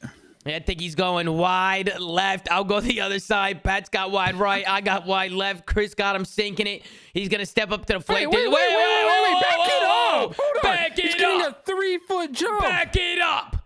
I think he's going wide left. I'll go the other side. Pat's got wide right. I got wide left. Chris got him sinking it. He's going to step up to the flank. Wait. Back it up. Hold on. Back He's it getting up. a 3-foot jump. Back it up.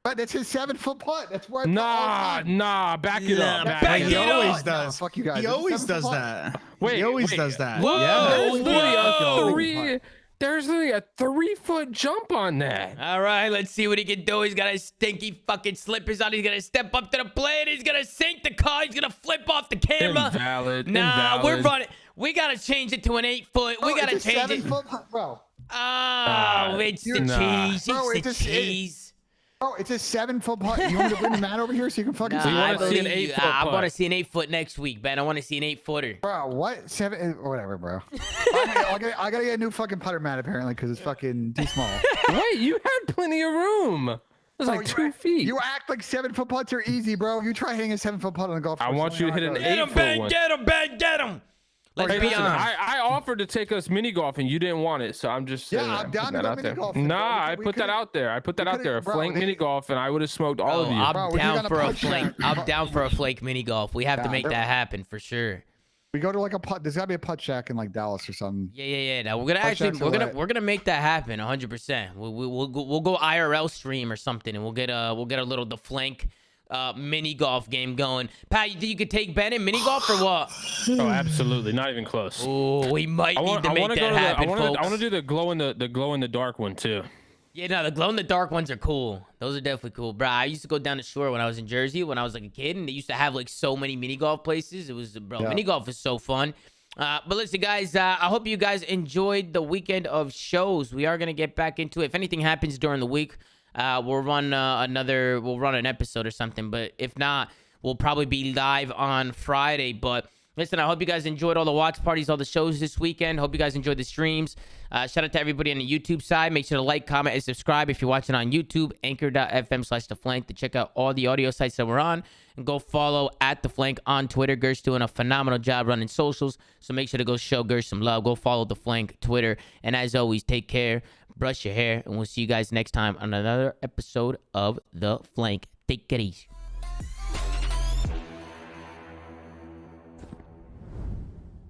But that's his 7-foot putt. That's where. Nah. Back it up. Back He it always up. does. Fuck you guys. He It's a always 7-foot does putt. that. Wait, He always wait. does that. Whoa. Yeah. There's literally a 3-foot jump on that. All right, let's see what he can do. He's got his stinky fucking slippers on. He's going to step up to the plate. He's going to sink the car. He's going to flip off the camera. Invalid. Nah, we're Invalid. running. We got to change it to an 8-foot. We got to It's a change it. 7-foot putt, bro. Oh, it's the Nah. cheese. Bro, It's it's the a- cheese. Bro, it's a 7-foot putt. You want me to bring the mat over here so you can fucking Nah, see? you wanna I see an believe you. 8-foot I want to putt? see an 8-foot next week, man. I want to see an 8-footer. Bro, what? Whatever, bro. I gotta get a new fucking putter mat apparently because it's fucking too small. Wait, you had plenty of room. It was Bro, like 2 feet. You act like 7-foot putts are easy, bro. You try hitting a 7-foot putt on the golf course. I want you to hit an Get him, 8-foot Ben. one. Get him, Ben. Get him. Let's Hey, be listen, honest. I offered to take us mini golf and you didn't want it, so I'm just saying. Yeah, I'm down putting to that go out mini there. golfing, bro. Nah, I We put that could've- out there. I put that out there. A bro, flank they- mini golf, and I would have smoked all of you. I'm Bro, we down gotta for a putt flake. shack. I'm down for a flake mini golf. We have to Yeah, make there- that happen for sure. We go to like a putt. There's gotta be a putt shack in like Dallas or something. Yeah. Now we're gonna Putt actually shacks are we're gonna make that happen 100%. We'll go IRL stream or something, and we'll get a little the flank mini golf game going. Pat, you think you could take Ben in mini golf or what? Oh, absolutely, not even close. Oh, we might I need want to make to that go to happen, I folks. want to do the glow in the dark one too. Yeah, no, the glow in the dark ones are cool. Those are definitely cool, bro. I used to go down the shore when I was in Jersey when I was like a kid, and they used to have like so many mini golf places. It was, bro, Yeah. mini golf is so fun. But listen, guys, I hope you guys enjoyed the weekend of shows. We are gonna get back into it. If anything happens during the week, we'll run an episode or something. But if not, we'll probably be live on Friday. But listen, I hope you guys enjoyed all the watch parties, all the shows this weekend. Hope you guys enjoyed the streams. Shout out to everybody on the YouTube side. Make sure to like, comment, and subscribe if you're watching on YouTube. Anchor.fm/theflank to check out all the audio sites that we're on. And go follow at The Flank on Twitter. Gersh doing a phenomenal job running socials. So make sure to go show Gersh some love. Go follow The Flank Twitter. And as always, take care, brush your hair, and we'll see you guys next time on another episode of The Flank. Take it easy.